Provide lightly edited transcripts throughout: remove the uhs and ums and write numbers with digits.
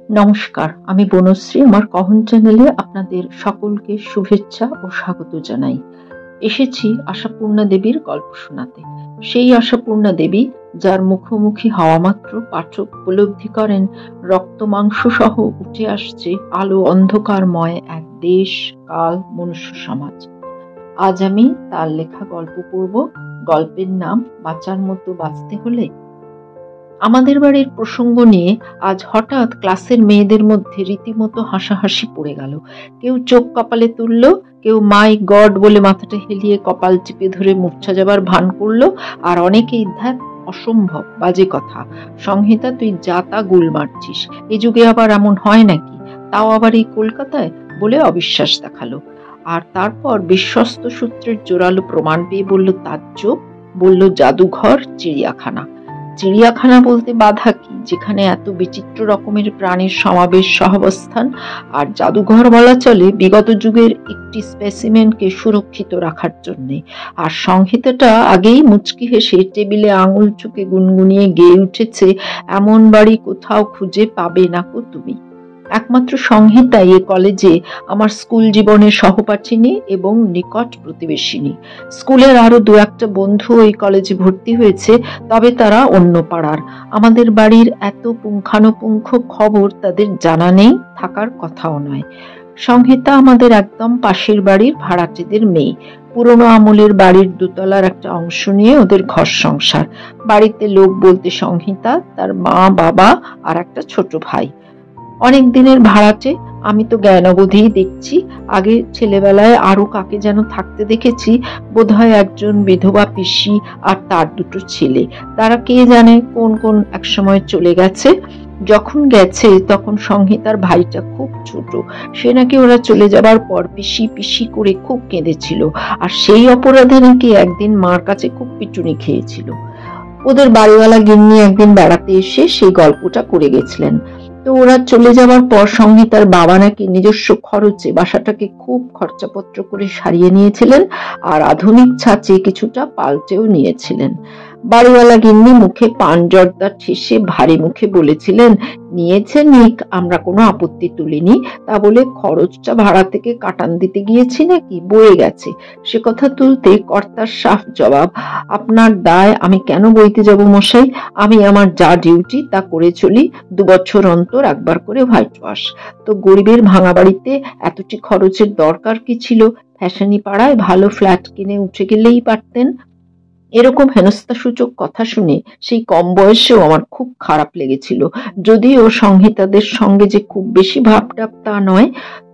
নমস্কার, আমি বনশ্রী। আমার কহন চ্যানেলে আপনাদের সকলকে শুভেচ্ছা ও স্বাগত জানাই। এসেছি আশাপূর্ণা দেবীর গল্প শোনাতে। সেই আশাপূর্ণা দেবী যার মুখোমুখি হওয়া মাত্র পাঠক উপলব্ধি করেন রক্ত মাংস সহ উঠে আসছে আলো অন্ধকারময় এক দেশ, কাল, মনুষ্য সমাজ। আজ আমি তার লেখা গল্প পড়ব। গল্পের নাম বাঁচার মতো বাঁচতে হলে। আমাদের বাড়ির প্রসঙ্গ নিয়ে আজ হঠাৎ ক্লাসের মেয়েদের মধ্যে রীতিমতো হাসাহাসি পড়ে গেল। কেউ চোখ কপালে তুলল, কেউ মাই গড বলে মাথাটা হেলিয়ে কপাল চিপে ধরে মূর্ছা যাবার ভান করলো, আর অনেকেই ধ্যাত অসম্ভব, বাজে কথা, সংহিতা তুই যা তা গুল মারছিস, এ যুগে আবার এমন হয় নাকি, তাও আবার এই কলকাতায়, বলে অবিশ্বাস দেখালো। আর তারপর বিশ্বস্ত সূত্রের জোরালো প্রমাণ পেয়ে বলল তাজ্জব, বলল জাদুঘর, চিড়িয়াখানা। চিড়িয়াখানা বলতে বাধা কি, যেখানে এত বিচিত্র রকমের প্রাণীর সমাবেশ সহাবস্থান। আর জাদুঘর বলা চলে বিগত যুগের একটি স্পেসিমেনকে সুরক্ষিত রাখার জন্যে। আর সংহিতাটা আগেই মুচকি হেসে টেবিলে আঙুল চুকে গুনগুনিয়ে গেয়ে উঠেছে, এমন বাড়ি কোথাও খুঁজে পাবে না কো তুমি। একমাত্র সংহিতাই এ কলেজে আমার স্কুল জীবনের সহপাঠিনী এবং নিকট প্রতিবেশিনী। স্কুলের আরো দু একটা বন্ধু ওই কলেজে ভর্তি হয়েছে, তবে তারা অন্য পাড়ার। আমাদের বাড়ির এত পুঙ্খানুপুঙ্খ খবর তাদের জানা নেই, থাকার কথাও নয়। সংহিতা আমাদের একদম পাশের বাড়ির ভাড়াটেদের মেয়ে। পুরনো আমলের বাড়ির দোতলার একটা অংশ নিয়ে ওদের ঘর সংসার। বাড়িতে লোক বলতে সংহিতা, তার মা, বাবা আর একটা ছোট ভাই। অনেক দিনের ভাড়াটে। আমি তো জ্ঞানবোধেই দেখছি। আগে ছেলেবেলায় আরো কাকে যেন থাকতে দেখেছি, বোধহয় একজন বিধবা পিসি আর তার দুটো ছেলে। তারা কে জানে কোন কোন এক সময় চলে গেছে। যখন গেছে তখন সংহিতার ভাইটা খুব ছোট। সে নাকি ওরা চলে যাবার পর পিসি পিসি করে খুব কেঁদেছিল, আর সেই অপরাধে নাকি একদিন মার কাছে খুব পিটুনি খেয়েছিল। ওদের বাড়িওয়ালা গিন্নি একদিন বেড়াতে এসে সেই গল্পটা করে গেছিলেন। তো ওরা চলে যাওয়ার পর সংহিতার বাবা নাকি নিজস্ব খরচে বাসাটাকে খুব খরচাপত্র করে সারিয়ে নিয়েছিলেন, আর আধুনিক ছাঁচে কিছুটা পাল্টেও নিয়েছিলেন। বাড়িওয়ালা গিন্নি মুখে পান জর্দা ঠেসে ভারী মুখে বলেছিলেন, নিয়েছে নিক, আমরা কোনো আপত্তি তুলিনি, তা বলে খরচটা ভাড়া থেকে কাটান দিতে গিয়েছি নাকি, বয়ে গেছে। সে কথা তুলতে কর্তার সাফ জবাব, আপনার দায় আমি কেন বইতে যাব মশাই, আমি আমার যা ডিউটি তা করে চলি, 2 বছর অন্তর একবার করে হোয়াইট ওয়াশ। তো গরিবের ভাঙা বাড়িতে এতটি খরচের দরকার কি ছিল, ফ্যাশনি পাড়ায় ভালো ফ্ল্যাট কিনে উঠে গেলেই পারতেন। এরকম হেনস্থাসূচক কথা শুনে সেই কম বয়সেও আমার খুব খারাপ লেগেছিল। যদিও সংহিতাদের সঙ্গে যে খুব বেশি ভাবটাব তা নয়,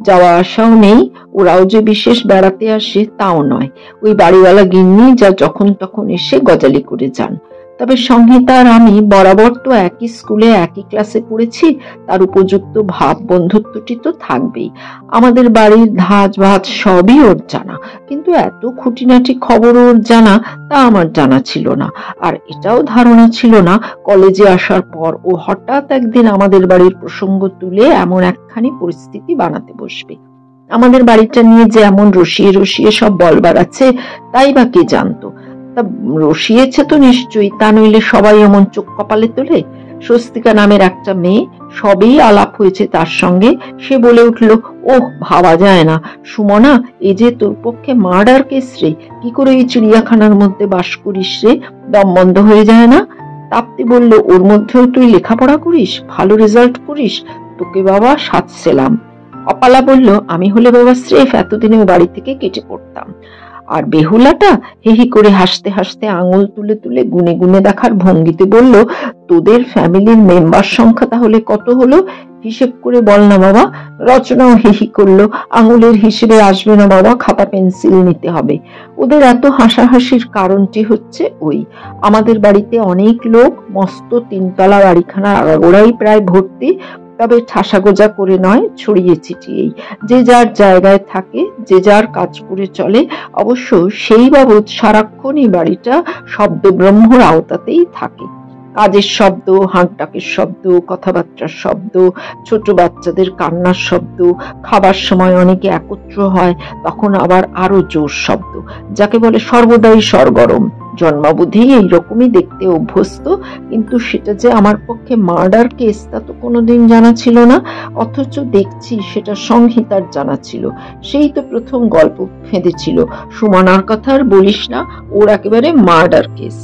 যাওয়া আসাও নেই, ওরাও যে বিশেষ বেড়াতে আসে তাও নয়। ওই বাড়িওয়ালা গিন্নি যা যখন তখন এসে গজালি করে যান। তবে সংহিতা আর আমি বরাবর তো একই স্কুলে একই ক্লাসে পড়েছি, তার উপযুক্ত ভাব বন্ধুত্বটি তো থাকবেই। আমাদের বাড়ির ধাজ ভাত সবই ওর জানা, কিন্তু এত খুঁটিনাটি খবর ওর জানা তা আমার জানা ছিল না। আর এটাও ধারণা ছিল না কলেজে আসার পর ও হঠাৎ একদিন আমাদের বাড়ির প্রসঙ্গ তুলে এমন একখানি পরিস্থিতি বানাতে বসবে। আমাদের বাড়িটা নিয়ে যে এমন রসিয়ে রসিয়ে সব বলবার আছে, তাই বা কে জানতো। তা রসিয়েছে তো নিশ্চয়ই, তা নইলে সবাই এমন চোখ কপালে তোলে। স্বস্তিকা নামের একটা মেয়ে, সবেই আলাপ হয়েছে তার সঙ্গে, সে বলে উঠল, ওহ ভাবা যায় না সুমনা, এই যে তোর পক্ষে মার্ডার কেস রে, কি করে এই চিড়িয়াখানার মধ্যে বাস করিস রে, দম বন্ধ হয়ে যায় না। তাপ্তি বলল, ওর মধ্যেও তুই লেখাপড়া করিস, ভালো রেজাল্ট করিস, তোকে বাবা সাধছিলাম। অপালা বলল, আমি হলে বাবা স্রেফ এতদিনে ও বাড়ি থেকে কেটে পড়তাম। আর বেহুলাটা হেহি করে হাসতে হাসতে আঙুল তুলে তুলে গুনে গুনে দেখার ভঙ্গিতে বলল, তোদের ফ্যামিলির মেম্বার সংখ্যা তাহলে কত হলো, হিসেব করে বল না বাবা। রচনাও হেহি করলো, আঙুলের হিসেবে আসবে না বাবা, খাতা পেন্সিল নিতে হবে। ওদের এত হাসাহাসির কারণটি হচ্ছে ওই, আমাদের বাড়িতে অনেক লোক, মস্ত 3 তলা বাড়িখানার আগাগোড়াই প্রায় ভর্তি, তবে ঠাসা গোজা করে নয়, ছড়িয়ে ছিটিয়েই। যে যার জায়গায় থাকে, যে যার কাজ করে চলে। অবশ্য সেই বাবদ সারাক্ষণই বাড়িটা শব্দ ব্রহ্মর আওতাতেই থাকে। কাজের শব্দ, হাঁকডাকের শব্দ, কথাবার্তার শব্দ, ছোট বাচ্চাদের কান্নার শব্দ, খাবার সময় অনেকে একত্র হয় তখন আবার আরো জোর শব্দ, যাকে বলে সর্বদাই সরগরম। জন্মাবধি এইরকমই দেখতে অভ্যস্ত, কিন্তু সেটা যে আমার পক্ষে মার্ডার কেস তা তো কোনোদিন জানা ছিল না। অথচ দেখছি সেটা সংহিতার জানা ছিল। সেই তো প্রথম গল্প ফেঁদেছিল, সুমনার কথা আর বলিস না, ওর একেবারে মার্ডার কেস।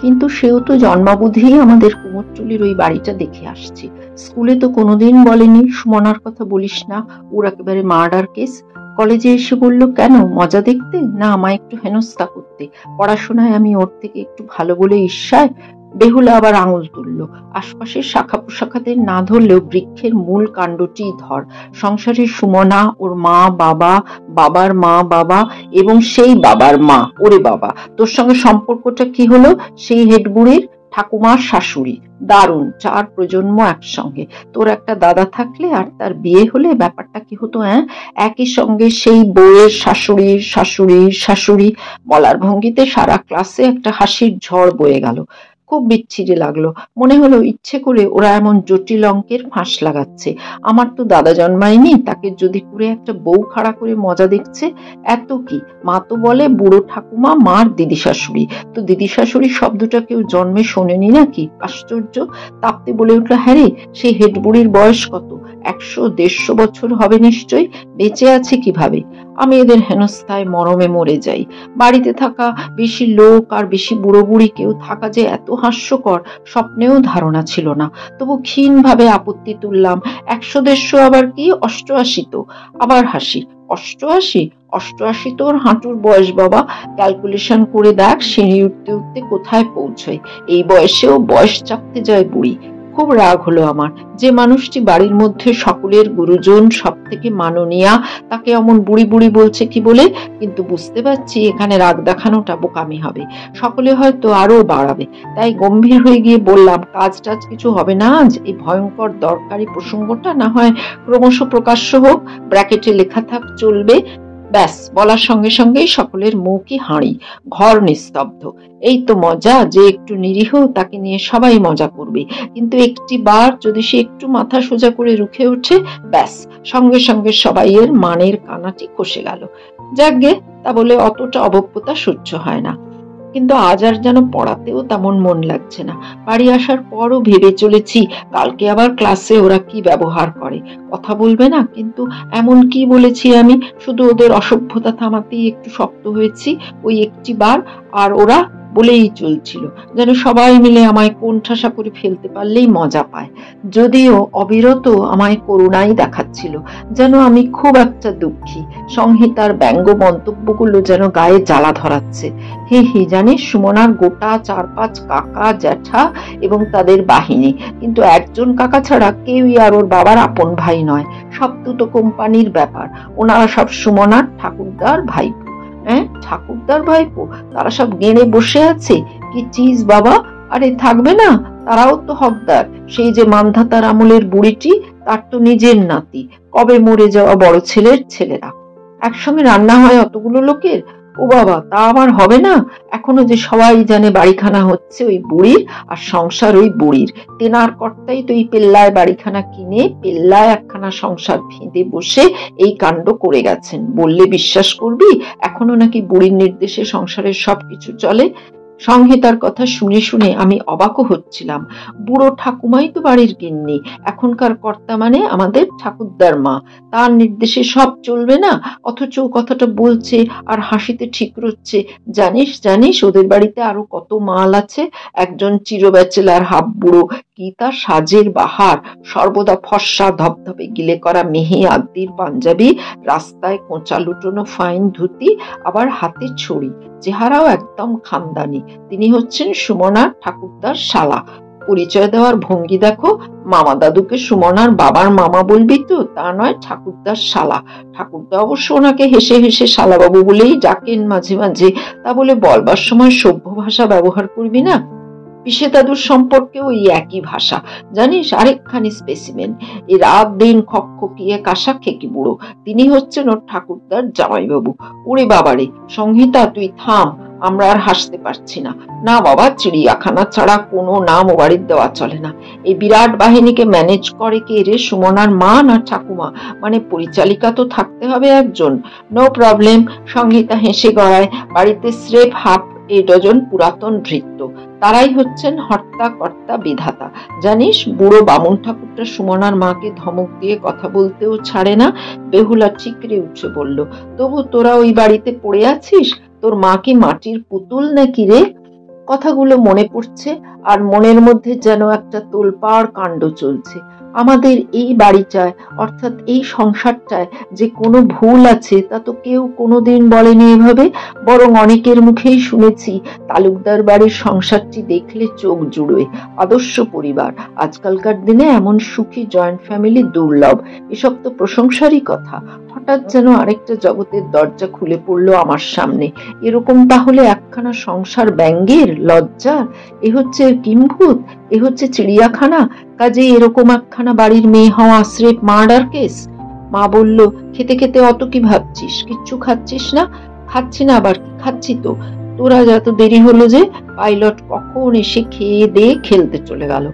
কিন্তু সেও তো জন্মাবধি আমাদের কুমোরটুলির ওই বাড়িটা দেখে আসছে। স্কুলে তো কোনোদিন বলেনি সুমনার কথা বলিস না, ওর একেবারে মার্ডার কেস। কলেজে এসে বলল কেন, মজা দেখতে না আমায় একটু হেনস্থা করতে? পড়াশোনায় আমি ওর থেকে একটু ভালো বলে ঈর্ষায়? বেহুলা আবার আঙুল তুলল, আশপাশের শাখা প্রশাখাদের না ধরলেও বৃক্ষের মূল কাণ্ডটি ধর। সংসারের সুমনা, ওর মা বাবা, বাবার মা বাবা এবং সেই বাবার মা। ওরে বাবা, তোর সঙ্গে সম্পর্কটা কি হলো? সেই হেডবুড়ির ঠাকুমার শাশুড়ি। দারুণ, 4 প্রজন্ম একসঙ্গে। তোর একটা দাদা থাকলে আর তার বিয়ে হলে ব্যাপারটা কি হতো? একই সঙ্গে সেই বউয়ের শাশুড়ির শাশুড়ির শাশুড়ি। বলার ভঙ্গিতে সারা ক্লাসে একটা হাসির ঝড় বয়ে গেল। খুব বিচ্ছিরি লাগলো। মনে হলো ইচ্ছে করে ওরা এমন জটিল অঙ্কের ফাঁস লাগাচ্ছে। আমার তো দাদা জন্মায়নি, তাকে যদি করে একটা বউ খাড়া করে মজা দেখছে। এত কি, মা তো বলে বুড়ো ঠাকুমা, মার দিদি শাশুড়ি। তো দিদি শাশুড়ি শব্দটা কেউ জন্মে শোনেনি নাকি? আশ্চর্য। তাপ্তে বলে উঠল, হ্যাঁ রে, সেই হেডবুড়ির বয়স কত? 100-150 বছর হবে নিশ্চয়ই। বেঁচে আছে কিভাবে? আমি এদের হেনস্থায় মরমে মরে যাই। বাড়িতে থাকা বেশি লোক আর বেশি বুড়ো বুড়ি কেউ থাকা যে এত হাস্যকর স্বপ্নেও ধারণা ছিল না। তবু ক্ষীণভাবে আপত্তি তুললাম, 100-150 আবার কি, 88 তো। আবার হাসি। 88? 88 তোর হাঁটুর বয়স বাবা। ক্যালকুলেশন করে দেখ, সিঁড়ি উঠতে উঠতে কোথায় পৌঁছয়। এই বয়সেও বয়স চাপতে যায় বুড়ি। খুব রাগ হলো আমার। যে মানুষটি বাড়ির মধ্যে সকলের গুরুজন, সব থেকে মাননীয়া, তাকে অমন বুড়ি বুড়ি বলছে কি বলে? কিন্তু বুঝতে পারছি এখানে রাগ দেখানোটা বোকামি হবে, সকলে হয়তো আরো বাড়াবে। তাই গম্ভীর হয়ে গিয়ে বললাম, কাজ টাজ কিছু হবে না আজ? এই ভয়ঙ্কর দরকারি প্রসঙ্গটা না হয় ক্রমশ প্রকাশ্য হোক, ব্র্যাকেটে লেখা থাক, চলবে। ব্যাস, বলার সঙ্গে সঙ্গেই সকলের মুখই হাঁড়ি, ঘর নিস্তব্ধ। এই তো মজা, যে একটু নিরীহ তাকে নিয়ে সবাই মজা করবে, কিন্তু একটি বার যদি সে একটু মাথা সোজা করে রুখে ওঠে, ব্যাস, সঙ্গে সঙ্গে সবাই এর মানের কানাটি খসে গেল। যাকগে, তা বলে অতটা অভব্যতা সহ্য হয় না। কিন্তু আজ আর যেন পড়াতেও তেমন মন লাগছে না। বাড়ি আসার পরও ভেবে চলেছি কালকে আবার ক্লাসে ওরা কি ব্যবহার করে। কথা বলবে না, কিন্তু এমন কি বলেছি আমি? শুধু ওদের অসভ্যতা থামাতেই একটু শক্ত হয়েছি ওই একটি বার, আর ওরা বলেই চলছিল, যেন সবাই মিলে আমায় কোণঠাসা করে ফেলতে পারলেই মজা পায়। যদিও অবিরত আমায় করুণাই দেখাচ্ছিল, যেন আমি খুব একটা দুঃখী। সংহিতার ব্যঙ্গ মন্তব্যগুলো যেন গায়ে জ্বালা ধরাচ্ছে। হি হি, জানিস সুমনার গোটা 4-5 কাকা জ্যাঠা এবং তাদের বাহিনী, কিন্তু একজন কাকা ছাড়া কেউই আর ওর বাবার আপন ভাই নয়। সব দুটো কোম্পানির ব্যাপার। ওনারা সব সুমনার ঠাকুরদার ভাইপো। ঠাকুরদার ভাইপো? তারা সব গেঁড়ে বসে আছে। কি চিজ বাবা! আরে থাকবে না, তারাও তো হকদার। সেই যে মান্ধাতার আমলের বুড়িটি, তার তো নিজের নাতি, কবে মরে যাওয়া বড় ছেলের ছেলেরা। একসঙ্গে রান্না হয় অতগুলো লোকের? ও বাবা, তা আমার হবে না? এখনো যে সবাই জানে বাড়িখানা হচ্ছে ওই বুড়ির, আর সংসার ওই বুড়ির। তেনার কর্তাই তো এই পেল্লায় বাড়িখানা কিনে পেল্লায় একখানা সংসার ফেঁদে বসে এই কাণ্ড করে গেছেন। বললে বিশ্বাস করবি, এখনো নাকি বুড়ির নির্দেশে সংসারের সবকিছু চলে। সংহিতার কথা শুনে শুনে আমি অবাকও হচ্ছিলাম। বুড়ো ঠাকুমাই তো বাড়ির গিন্নি, এখনকার কর্তা মানে আমাদের ঠাকুরদার মা। তার নির্দেশে সব চলবে না? অথচ ও কথাটা বলছে আর হাসিতে ঠিক রচ্ছে। জানিস জানিস ওদের বাড়িতে আরো কত মাল আছে। একজন চিরব্যাচেলার হাফ বুড়ো, কি তার সাজের বাহার! সর্বদা ফর্সা ধবধবে গিলে করা মেহে আদ্দির পাঞ্জাবি, রাস্তায় কোঁচা লুটোনো ফাইন ধুতি, আবার হাতে ছড়ি, চেহারাও একদম খানদানি। তিনি হচ্ছেন সুমনার ঠাকুরদার শালা। পরিচয় দেওয়ার ভঙ্গি দেখো। মামা দাদুকে সুমনার বাবার মামা বলবি তো, তা নয় ঠাকুরদার শালা। ঠাকুরদা অবশ্য ওনাকে হেসে হেসে শালাবাবু বলেই ডাকেন মাঝে মাঝে। তা বলে বলবার সময় সভ্য ভাষা ব্যবহার করবি না? পিসে দাদুর সম্পর্কে ওই একই ভাষা। জানিস, আরেকখানি স্পেসিমেন, এই রাত দিন খকখকিয়ে কাশা খেকি বুড়ো, তিনি হচ্ছেন ওর ঠাকুরদার জামাইবাবু। ওরে বাবারে, সংহিতা তুই থাম, আমরা আর হাসতে পারছি না। না বাবা, চিড়িয়াখানা ছাড়া কোনো নাম ও বাড়ির দেওয়া চলে না। এই বিরাট বাহিনীকে ম্যানেজ করে কে রে? সুমনার মা না ঠাকুমা? মানে পরিচালিকা তো থাকতে হবে একজন। No problem. সংহিতা হেসে গড়ায়, বাড়িতে স্রেফ হাফ এ ডজন পুরাতন ভৃত্য, তারাই হচ্ছেন হর্তা কর্তা বিধাতা। জানিস, বুড়ো বামুন ঠাকুরটা সুমনার মাকে ধমক দিয়ে কথা বলতেও ছাড়ে না। বেহুলা ঠিকরে উঠে বলল, তবু তোরা ওই বাড়িতে পড়ে আছিস? তোর মা কি মাটির পুতুল নাকি রে? কথাগুলো মনে পড়ছে, আর মনের মধ্যে যেন একটা তোলপাড় কাণ্ড চলছে। আমাদের এই বাড়িটায়, অর্থাৎ এই সংসারটায় যে কোনো ভুল আছে তা তো কেউ কোনোদিন বলেনি এভাবে। বরং অনেকের মুখেই শুনেছি তালুকদার বাড়ির সংসারটি দেখলে চোখ জুড়োয়। আদর্শ পরিবার। আজকালকার দিনে এমন সুখী জয়েন্ট ফ্যামিলি দুর্লভ। এসব তো প্রশংসারই কথা। হঠাৎ যেন আরেকটা জগতের দরজা খুলে পড়লো আমার সামনে। এরকম তাহলে একখানা সংসার ব্যঙ্গের, লজ্জার? এ হচ্ছে কিম্ভূত? এ হচ্ছে চিড়িয়াখানা? কাজেই এরকম একখানা বাড়ির মেয়ে হওয়া স্রেফ মার্ডার কেস। মা বলল, খেতে খেতে অত কি ভাবছিস? কিচ্ছু খাচ্ছিস না? খাচ্ছি না আবার কি? খাচ্ছি তো। তোরা যত দেরি হলো যে? পাইলট কখন এসে খেয়ে দিয়ে খেলতে চলে গেল।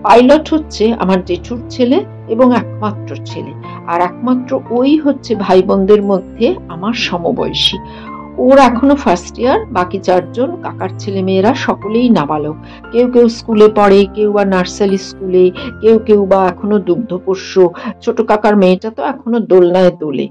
পাইলট হচ্ছে আমার জেঠুর ছেলে এবং একমাত্র ছেলে, আর একমাত্র ওই হচ্ছে ভাই বোনদের মধ্যে আমার সমবয়সী। ওর এখনো ফার্স্ট ইয়ার। বাকি চারজন কাকার ছেলে মেয়েরা সকলেই নাবালক। কেউ কেউ স্কুলে পড়ে, কেউ বা নার্সারি স্কুলে, কেউ কেউ বা এখনো দুগ্ধপোষ্য। ছোট কাকার মেয়েটা তো এখনো দোলনায় দোলে।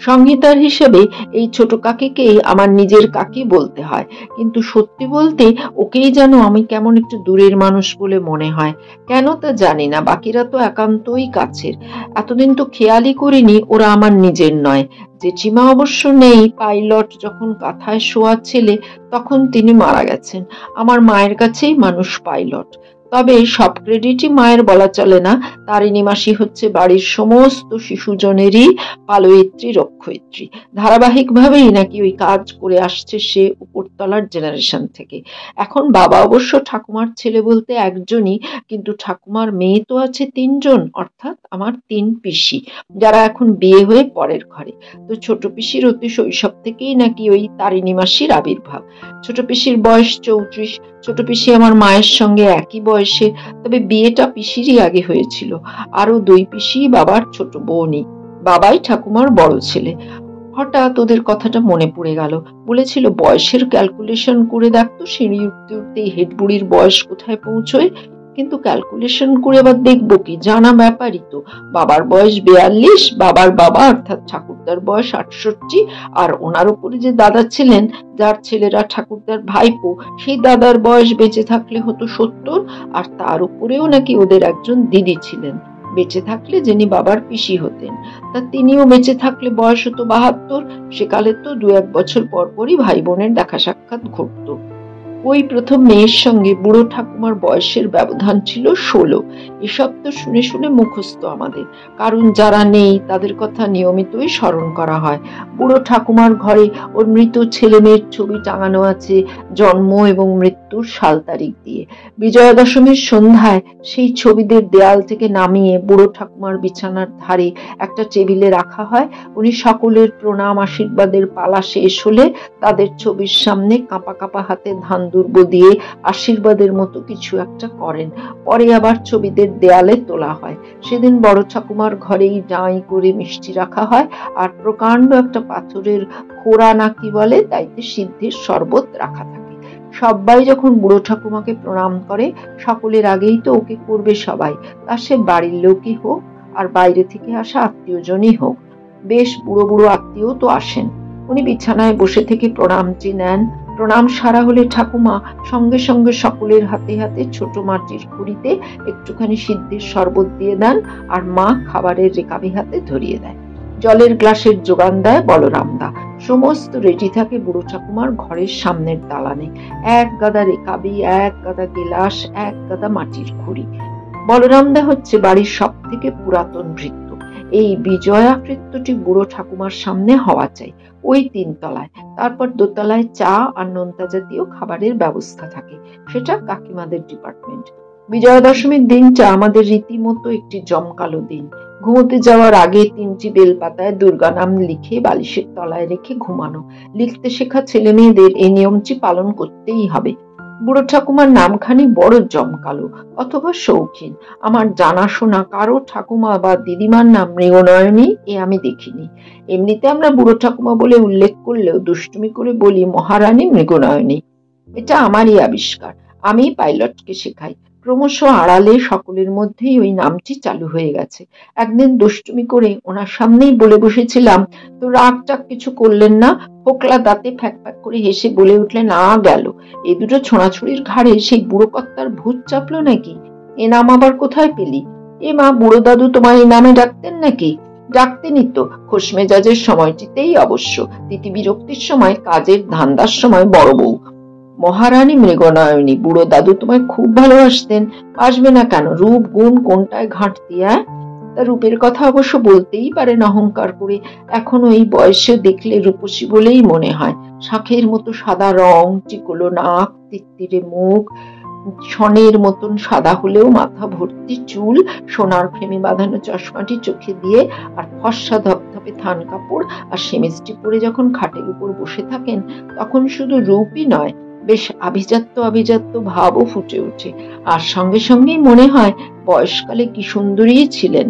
সংহিতার হিসেবে এই ছোট কাকিকেই আমার নিজের কাকি বলতে হয়, কিন্তু সত্যি বলতে ওকেই যেন আমি কেমন একটু দূরের মানুষ বলে মনে হয়। কেন তা জানি না, বাকিরা তো একান্তই কাছের। এতদিন তো খেয়ালই করিনি ওরা আমার নিজের নয়। জেঠিমা অবশ্য নেই। পাইলট যখন কাঁথায় শোয়া ছেলে তখন তিনি মারা গেছেন। আমার মায়ের কাছেই মানুষ পাইলট। তবে সব ক্রেডিটই মায়ের বলা চলে না। তারিণী মাসি হচ্ছে বাড়ির সমস্ত শিশুজনেরই পালয়িত্রী, রক্ষয়িত্রী। ধারাবাহিকভাবেই নাকি ওই কাজ করে আসছে সে উপরতলার জেনারেশন থেকে। এখন বাবা অবশ্য ঠাকুমার ছেলে বলতে একজনই, কিন্তু ঠাকুমার মেয়ে তো আছে তিনজন, অর্থাৎ আমার তিন পিসি, যারা এখন বিয়ে হয়ে পরের ঘরে। তো ছোট পিসির অতি শৈশব থেকেই নাকি ওই তারিণী মাসির আবির্ভাব। ছোট পিসির বয়স 34। ছোট পিসি আমার মায়ের সঙ্গে একই বয়সে, তবে বিয়েটা পিসিরই আগে হয়েছিল। আরো দুই পিসি বাবার ছোট বোনই। বাবাই ঠাকুমার বড় ছেলে। হঠাৎ ওদের কথাটা মনে পড়ে গেল। বলেছিল, বয়সের ক্যালকুলেশন করে দেখতো সিঁড়ি উঠতে উঠতে হেড বুড়ির বয়স কোথায় পৌঁছয়। কিন্তু ক্যালকুলেশন করে আবার দেখবো কি? জানা ব্যাপারই তো। বাবার বয়স 42, বাবার বাবা অর্থাৎ ঠাকুরদার বয়স 68, আর ওনার উপরে যে দাদা ছিলেন, যার ছেলেরা ঠাকুরদার ভাইপো, সেই দাদার বয়স বেঁচে থাকলে হতো 70, আর তার উপরেও নাকি ওদের একজন দিদি ছিলেন বেঁচে থাকলে, যিনি বাবার পিসি হতেন। তা তিনিও বেঁচে থাকলে বয়স হতো 72। সেকালে তো 2-1 বছর পর পরই ভাই বোনের দেখা সাক্ষাৎ ঘটতো। ওই প্রথম মেয়ের সঙ্গে বুড়ো ঠাকুমার বয়সের ব্যবধান ছিল 16। এসব তো শুনে শুনে মুখস্থ আমাদের, কারণ যারা নেই তাদের কথা নিয়মিতই স্মরণ করা হয়। বুড়ো ঠাকুমার ঘরে ওর মৃত ছেলে মেয়ের ছবি টাঙানো আছে জন্ম এবং মৃত্যুর সাল তারিখ দিয়ে। বিজয়া দশমীর সন্ধ্যায় সেই ছবিদের দেয়াল থেকে নামিয়ে বুড়ো ঠাকুমার বিছানার ধারে একটা টেবিলে রাখা হয়। উনি সকলের প্রণাম আশীর্বাদের পালা শেষ হলে তাদের ছবির সামনে কাঁপা কাঁপা হাতে ধান দুর্ব দিয়ে আশীর্বাদের মতো কিছু একটা করেন। পরে আবার ছবিদের দেয়ালে তোলা হয়। সেদিন বড় ঠাকুমার ঘরেই ডাঁই করে মিষ্টি রাখা হয়, আর প্রকাণ্ড একটা পাথরের খোড়া না কি বলে, তাইতে সিদ্ধের শরবত রাখা থাকে। সবাই যখন বুড়ো ঠাকুমাকে প্রণাম করে, সকলের আগেই তো ওকে করবে সবাই, তা সে বাড়ির লোকই হোক আর বাইরে থেকে আসা আত্মীয়জনই হোক। বেশ বুড়ো বুড়ো আত্মীয় তো আসেন। উনি বিছানায় বসে থেকে প্রণামটি নেন। প্রণাম সারা হলে ঠাকুমা সঙ্গে সঙ্গে সকলের হাতে হাতে ছোট মাটির খুঁড়িতে একটুখানি সিদ্ধের শরবত দিয়ে দেন, আর মা খাবারের রেকাবি হাতে ধরিয়ে দেয়। জলের গ্লাসের যোগান দেয় বলরামদা। সমস্ত রেডি থাকে বুড়ো ঠাকুমার ঘরের সামনের দালানে। এক গাদা রেকাবি, এক গাদা গেলাস, এক গাদা মাটির খুঁড়ি। বলরামদা হচ্ছে বাড়ির সব থেকে পুরাতন ভৃত্য। এই বিজয়া কৃত্যটি বুড়ো ঠাকুমার সামনে হওয়া চাই, ওই 3 তলায়। তারপর দোতলায় চা আর নোনতা জাতীয় খাবারের ব্যবস্থা থাকে, সেটা কাকিমাদের ডিপার্টমেন্ট। বিজয়া দশমীর দিনটা আমাদের রীতিমতো একটি জমকালো দিন। ঘুমোতে যাওয়ার আগে 3টি বেলপাতায় দুর্গা নাম লিখে বালিশের তলায় রেখে ঘুমানো। লিখতে শেখা ছেলে মেয়েদের এই নিয়মটি পালন করতেই হবে। বুড়ো ঠাকুমার নামখানি বড় জমকালো অথবা শৌখিন। আমার জানাশোনা কারো ঠাকুমা বা দিদিমার নাম মৃগনয়নী এ আমি দেখিনি। এমনিতে আমরা বুড়ো ঠাকুমা বলে উল্লেখ করলেও দুষ্টুমি করে বলি মহারানী মৃগনয়নী। এটা আমারই আবিষ্কার, আমি পাইলটকে শেখাই। ক্রমশ আড়ালে সকলের মধ্যেই ওই নামটি চালু হয়ে গেছে। একদিন দুষ্টুমি করে ওনার সামনেই বলে বসেছিলাম, তো রাগ টাগ কিছু করলেন না? ফোকলা দাঁতে ফ্যাক ফ্যাক করে হেসে বলে উঠলেন, গেল, এই দুটো ছোঁড়াছুড়ির ঘাড়ে সেই বুড়ো কর্তার ভূত চাপলো নাকি? এ নাম আবার কোথায় পেলি? এ মা, বুড়ো দাদু তোমার এই নামে ডাকতেন নাকি? ডাকতেনই তো, খোশ মেজাজের সময়টিতেই অবশ্য। তিতি বিরক্তির সময়, কাজের ধান্দার সময় বড় বউ। মহারানী মৃগনয়নী, বুড়ো দাদু তোমায় খুব ভালোবাসতেন। আসবে না কেন? রূপ গুণ কোনটায় ঘাটতি? তার রূপের কথা অবশ্য বলতেই পারেন অহংকার করে। এখনো এই বয়সে দেখলে রূপসী বলেই মনে হয়। শাঁখের মতো সাদা রং, চিকলো নাক, তিত্তিরে মুখ, সনের মতন সাদা হলেও মাথা ভর্তি চুল, সোনার ফ্রেমে বাঁধানো চশমাটি চোখে দিয়ে, আর ফর্সা ধপধপে থান কাপড় আর সেমিজটি পরে যখন খাটের উপর বসে থাকেন, তখন শুধু রূপই নয়, বেশ আভিজাত্য আভিজাত্য ভাবও ফুটে ওঠে। আর সঙ্গে সঙ্গেই মনে হয় বয়সকালে কি সুন্দরী ছিলেন।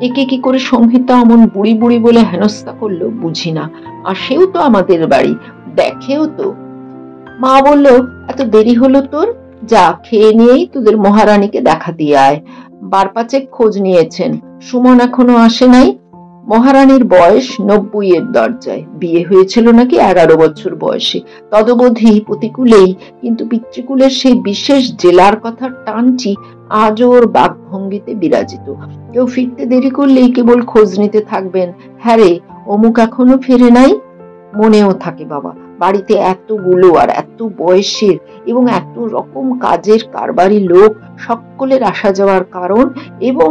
একে কি করে সংহিতা অমন বুড়ি বুড়ি বলে হেনস্থা করলো বুঝি না। আর সেও তো আমাদের বাড়ি, দেখেও তো। মা বলল, এত দেরি হলো তোর? যা, খেয়ে নিয়েই তোদের মহারানীকে দেখা দিয়ে আয়। 12-5 খোঁজ নিয়েছেন, সুমন এখনো আসে নাই। মহারানীর বয়স 90-এর দরজায়, বিয়ে হয়েছিল নাকি 11 বছর বয়সে। তদবধি প্রতিকূলেই, কিন্তু পিতৃকুলের সেই বিশেষ জেলার কথার টানটি আজও ওর বাকভঙ্গিতে বিরাজিত। কেউ ফিরতে দেরি করলেই কেবল খোঁজ নিতে থাকবেন, হ্যাঁ রে, অমুক এখনো ফেরে নাই। মনেও থাকে বাবা, বাড়িতে এতগুলো আর এত বয়সের এবং এত রকম কাজের কারবারি লোক, সকলের আসা যাওয়ার কারণ এবং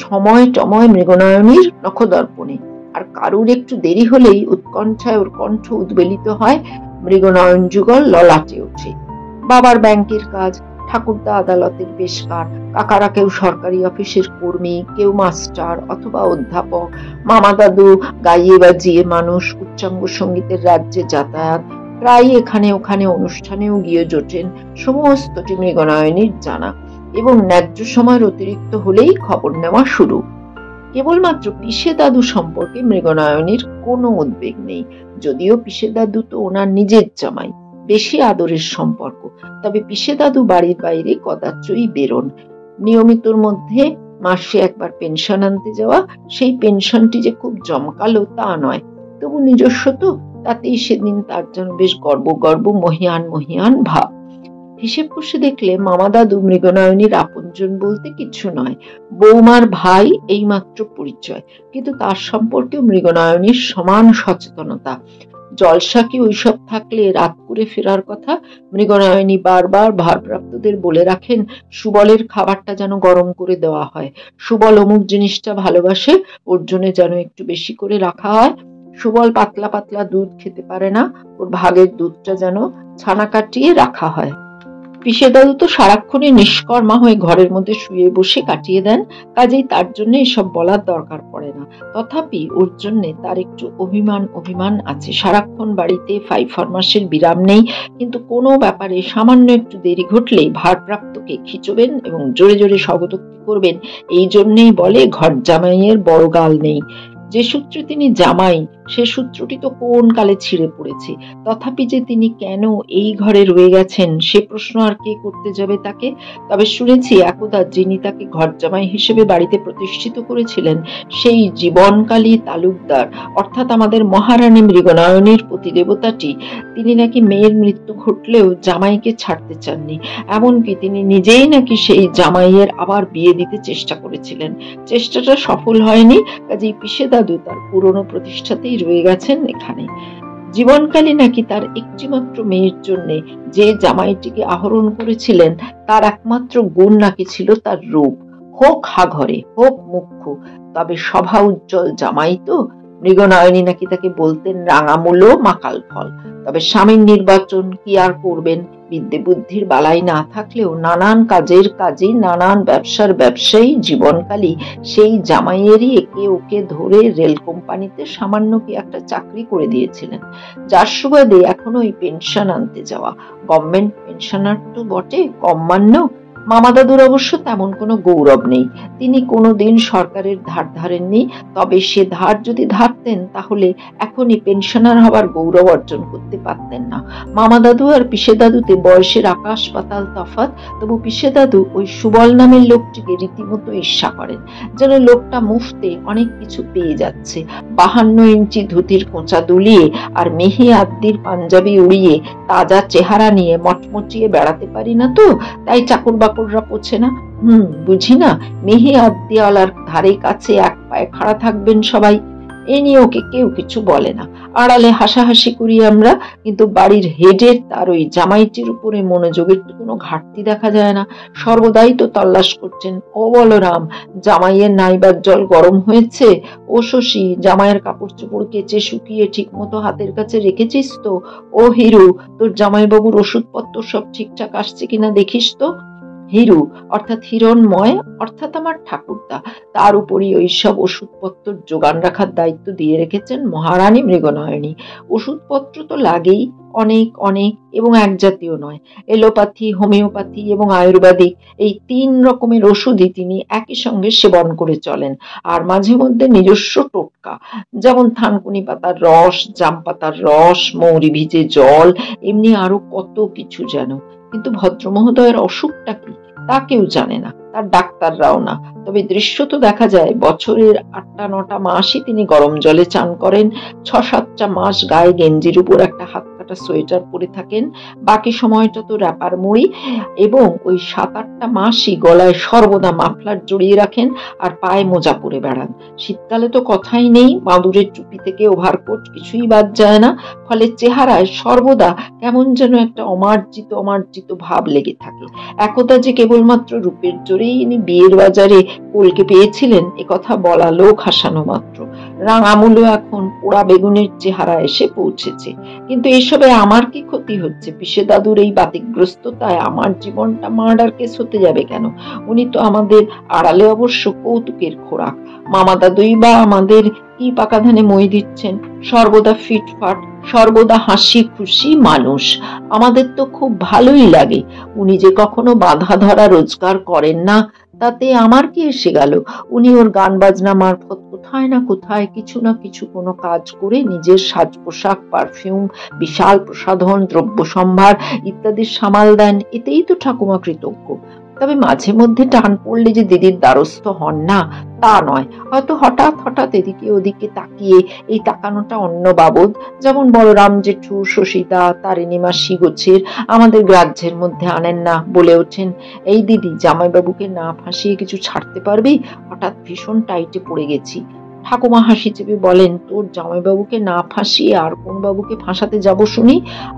সময় টময় মৃগনয়নীর নখদর্পণে। আর কারুর একটু দেরি হলেই উৎকণ্ঠায় ওর কণ্ঠ উদ্বেলিত হয়, মৃগনয়ন যুগল ললাটে ওঠে। বাবার ব্যাংকের কাজ, ঠাকুরদা আদালতের পেশকার, কাকারা কেউ সরকারি অফিসের কর্মী, কেউ মাস্টার অথবা অধ্যাপক, মামা দাদু গাইয়ে বাজিয়ে মানুষ, উচ্চাঙ্গ সঙ্গীতের রাজ্যে যাতায়াত, প্রায় এখানে ওখানে অনুষ্ঠানেও গিয়ে জোটেন। সমস্তটি মৃগনয়নীর জানা, এবং ন্যায্য সময়ের অতিরিক্ত হলেই খবর নেওয়া শুরু। কেবলমাত্র পিসে দাদু সম্পর্কে মৃগনয়নীর কোনো উদ্বেগ নেই, যদিও পিসে দাদু তো ওনার নিজের জামাই, বেশি আদরের সম্পর্ক। তবে পিসে দাদু বাড়ির বাইরে কদাচই বেরোন। নিয়মিতর মধ্যে মাসে একবার পেনশন আনতে যাওয়া, সেই পেনশনটি যে খুব জমকালো তা নয়, তবু নিজস্ব তো, তাতেই সেদিন তার যেন বেশ গর্ব গর্ব মহিয়ান মহিয়ান ভাব। হিসেব কষে দেখলে মামা দাদু মৃগনয়নীর আপনজন বলতে কিছু নয়, বৌমার ভাই এইমাত্র পরিচয়, কিন্তু তার সম্পর্কেও মৃগনয়নীর সমান সচেতনতা। জলসা কি ওইসব থাকলে রাত করে ফেরার কথা। মৃগনয়নী বারবার ভারপ্রাপ্তদের বলে রাখেন, সুবলের খাবারটা যেন গরম করে দেওয়া হয়, সুবল অমুক জিনিসটা ভালোবাসে, ওর জন্য যেন একটু বেশি করে রাখা হয়। সুবল পাতলা পাতলা দুধ খেতে পারে না, ওর ভাগের দুধটা যেন ছানা কাটিয়ে রাখা হয়। পিসে দাদু তো সারাক্ষণই নিষ্কর্মা হয়ে ঘরের মধ্যে শুয়ে বসে কাটিয়ে দেন, কাজেই তার জন্য এসব বলার দরকার পড়ে না। তথাপি ওর জন্য তার একটু অভিমান আছে। সারাক্ষণ বাড়িতে ফাইফরমাসের বিরাম নেই, কিন্তু কোনো ব্যাপারে সামান্য একটু দেরি ঘটলেই ভারপ্রাপ্তকে খিচবেন এবং জোরে জোরে স্বগতোক্তি করবেন। এই জন্যেই বলে ঘর জামাইয়ের বড় গাল নেই। যে সূত্রে তিনি জামাই, সে সূত্রটি তো কোন কালে ছিঁড়ে পড়েছে। তথাপি যে তিনি কেন এই ঘরে রয়ে গেছেন, সে প্রশ্ন আর কে করতে যাবে তাকে? তবে শুনেছি একদা যিনি তাকে ঘর জামাই হিসেবে বাড়িতে প্রতিষ্ঠিত করেছিলেন, সেই জীবনকালী তালুকদার, অর্থাৎ আমাদের মহারানী মৃগনয়নীর প্রতিদেবতাটি, তিনি নাকি মেয়ের মৃত্যু ঘটলেও জামাইকে ছাড়তে চাননি। এমনকি তিনি নিজেই নাকি সেই জামাইয়ের আবার বিয়ে দিতে চেষ্টা করেছিলেন। চেষ্টাটা সফল হয়নি, কাজেই পিসে দাদু তার পুরনো প্রতিষ্ঠাতেই রয়ে গেছেন এখানে। জীবনকালে নাকি তার একটিমাত্র মেয়ের জন্য যে জামাইটিকে আহরণ করেছিলেন, তার একমাত্র গুণ নাকি ছিল তার রূপ, হোক হাঘরে হোক মুখ্য, তবে সভা উজ্জ্বল জামাই তো। মৃগনয়নী নাকি তাকে বলতেন রাঙামূলো মাকাল ফল। তবে স্বামীর নির্বাচন কি আর করবেন, বিদ্যে বুদ্ধির বালাই না থাকলেও নানান কাজের কাজে, নানান ব্যবসার ব্যবসায়ী জীবনকালী সেই জামাইয়েরই একে ওকে ধরে রেল কোম্পানিতে সামান্য কি একটা চাকরি করে দিয়েছিলেন, যার সুবাদে এখনো ওই পেনশন আনতে যাওয়া। গভর্নমেন্ট পেনশনার তো বটে, কম মান্য। মামা দাদুর অবশ্য তেমন কোনো গৌরব নেই, তিনি কোনোদিন সরকারের ধার ধারেননি। তবে সে ধার যদি ধারতেন তাহলে এখনই পেনশনার হবার গৌরব অর্জন করতে পারতেন না। মামা দাদু আর পিসে দাদুতে বয়সের আকাশ পাতাল তফাৎ, তবু পিসে দাদু ওই সুবল নামের লোকটিকে রীতিমতো ঈর্ষা করেন, যেন লোকটা মুফতে অনেক কিছু পেয়ে যাচ্ছে। 52 ইঞ্চি ধুতির কোঁচা দুলিয়ে আর মেহি আদ্দির পাঞ্জাবি উড়িয়ে তাজা চেহারা নিয়ে মটমটিয়ে বেড়াতে পারি না তো, তাই চাকর বাকররা পোছে না। বুঝি না, মেহি আদ্দিওয়ালার ধারে কাছে এক পায়ে খাড়া থাকবেন সবাই। এ নিয়ে ওকে কেউ কিছু বলে না, আড়ালে হাসাহাসি করি আমরা, কিন্তু বাড়ির হেডের তার ওই জামাইটির উপরে মনোযোগের তো কোনো ঘাটতি দেখা যায় না। সর্বদাই তো তল্লাশ করছেন, ও বলরাম, জামাইয়ের নাইবার জল গরম হয়েছে? ও শশী, জামাইয়ের কাপড় চোপড় কেচে শুকিয়ে ঠিক মতো হাতের কাছে রেখেছিস তো? ও হিরু, তোর জামাইবাবুর ওষুধপত্র সব ঠিকঠাক আসছে কিনা দেখিস তো। হিরু অর্থাৎ হিরণময়, অর্থাৎ আমার ঠাকুরদা, তার উপরই ওইসব ওষুধপত্র যোগান রাখার দায়িত্ব দিয়ে রেখেছেন মহারানী মৃগনয়নী। ওষুধপত্র তো লাগেই, অনেক অনেক, এবং এক জাতীয় নয়। এলোপ্যাথি, হোমিওপ্যাথি এবং আয়ুর্বেদিক, এই 3 রকমের ওষুধই তিনি একই সঙ্গে সেবন করে চলেন। আর মাঝে মধ্যে নিজস্ব টোটকা, যেমন থানকুনি পাতার রস, জাম পাতার রস, মৌরি ভিজে জল, এমনি আরো কত কিছু যেন। কিন্তু ভদ্রমহোদয়ের অসুখটা কি তা কেউ জানে না, তার ডাক্তাররাও না। তবে দৃশ্য তো দেখা যায়, বছরের 8-9টা মাসই তিনি গরম জলে চান করেন, 6-7টা মাস গায়ে গেঞ্জির উপর একটা হাত কাটা সোয়েটার পরে থাকেন, বাকি সময়টা তো র্যাপার মুড়ি, এবং ওই 7-8টা মাসই গলায় সর্বদা মাফলার জড়িয়ে রাখেন আর পায়ে মোজা পরে বেড়ান। শীতকালে তো কথাই নেই, বাঁদুরের টুপি থেকে ওভারকোট কিছুই বাদ যায় না, ফলে চেহারায় সর্বদা কেমন যেন একটা অমার্জিত অমার্জিত ভাব লেগে থাকে। একদা যে কেবলমাত্র রূপের জোরেই ইনি বিয়ের বাজারে কলকে পেয়েছিলেন, একথা বলা লোক হাসানো মাত্র। রাঙামূলো এখন পোড়া বেগুনের চেহারা এসে পৌঁছেছে। কিন্তু এসবে আমার কি ক্ষতি হচ্ছে? পিসে দাদুর এই বাতিগ্রস্ততায় আমার জীবনটা মার্ডার কেস হতে যাবে কেন? উনি তো আমাদের আড়ালে অবশ্য কৌতুকের খোরাক। মামা দাদুই বা আমাদের কি পাকা ধানে মই দিচ্ছেন? সর্বদা ফিটফাট, সর্বদা হাসি খুশি মানুষ, আমাদের তো খুব ভালোই লাগে। উনি যে কখনো বাধা ধরা রোজগার করেন না, তাতে আমার কি এসে গেল? উনি ওর গান বাজনা মারফত কোথায় না কোথায় কিছু না কিছু কোনো কাজ করে নিজের সাজ পোশাক, পারফিউম, বিশাল প্রসাধন, দ্রব্য সম্ভার ইত্যাদির সামাল দেন, এতেই তো ঠাকুমা কৃতজ্ঞ। তবে মাঝে মধ্যে টান পড়লে যে দিদির দ্বারস্থ হন না তা নয়, হয়তো হঠাৎ হঠাৎ এদিকে ওদিকে তাকিয়ে, এই তাকানোটা অন্য বাবদ, যেমন বলরাম জেঠু, শশীদা, তারিণী মাসি গোছের আমাদের গ্রাহ্যের মধ্যে আনেন না, বলে ওঠেন, এই দিদি, জামাইবাবুকে না ফাঁসিয়ে কিছু ছাড়তে পারবি? হঠাৎ ভীষণ টাইটে পড়ে গেছি। ঠাকুমা হাসি চেপে বলেন, তোর জামাইবাবুকে না ফাঁসিয়ে আর কোন বাবুকে ফাঁসাতে যাব শুনি?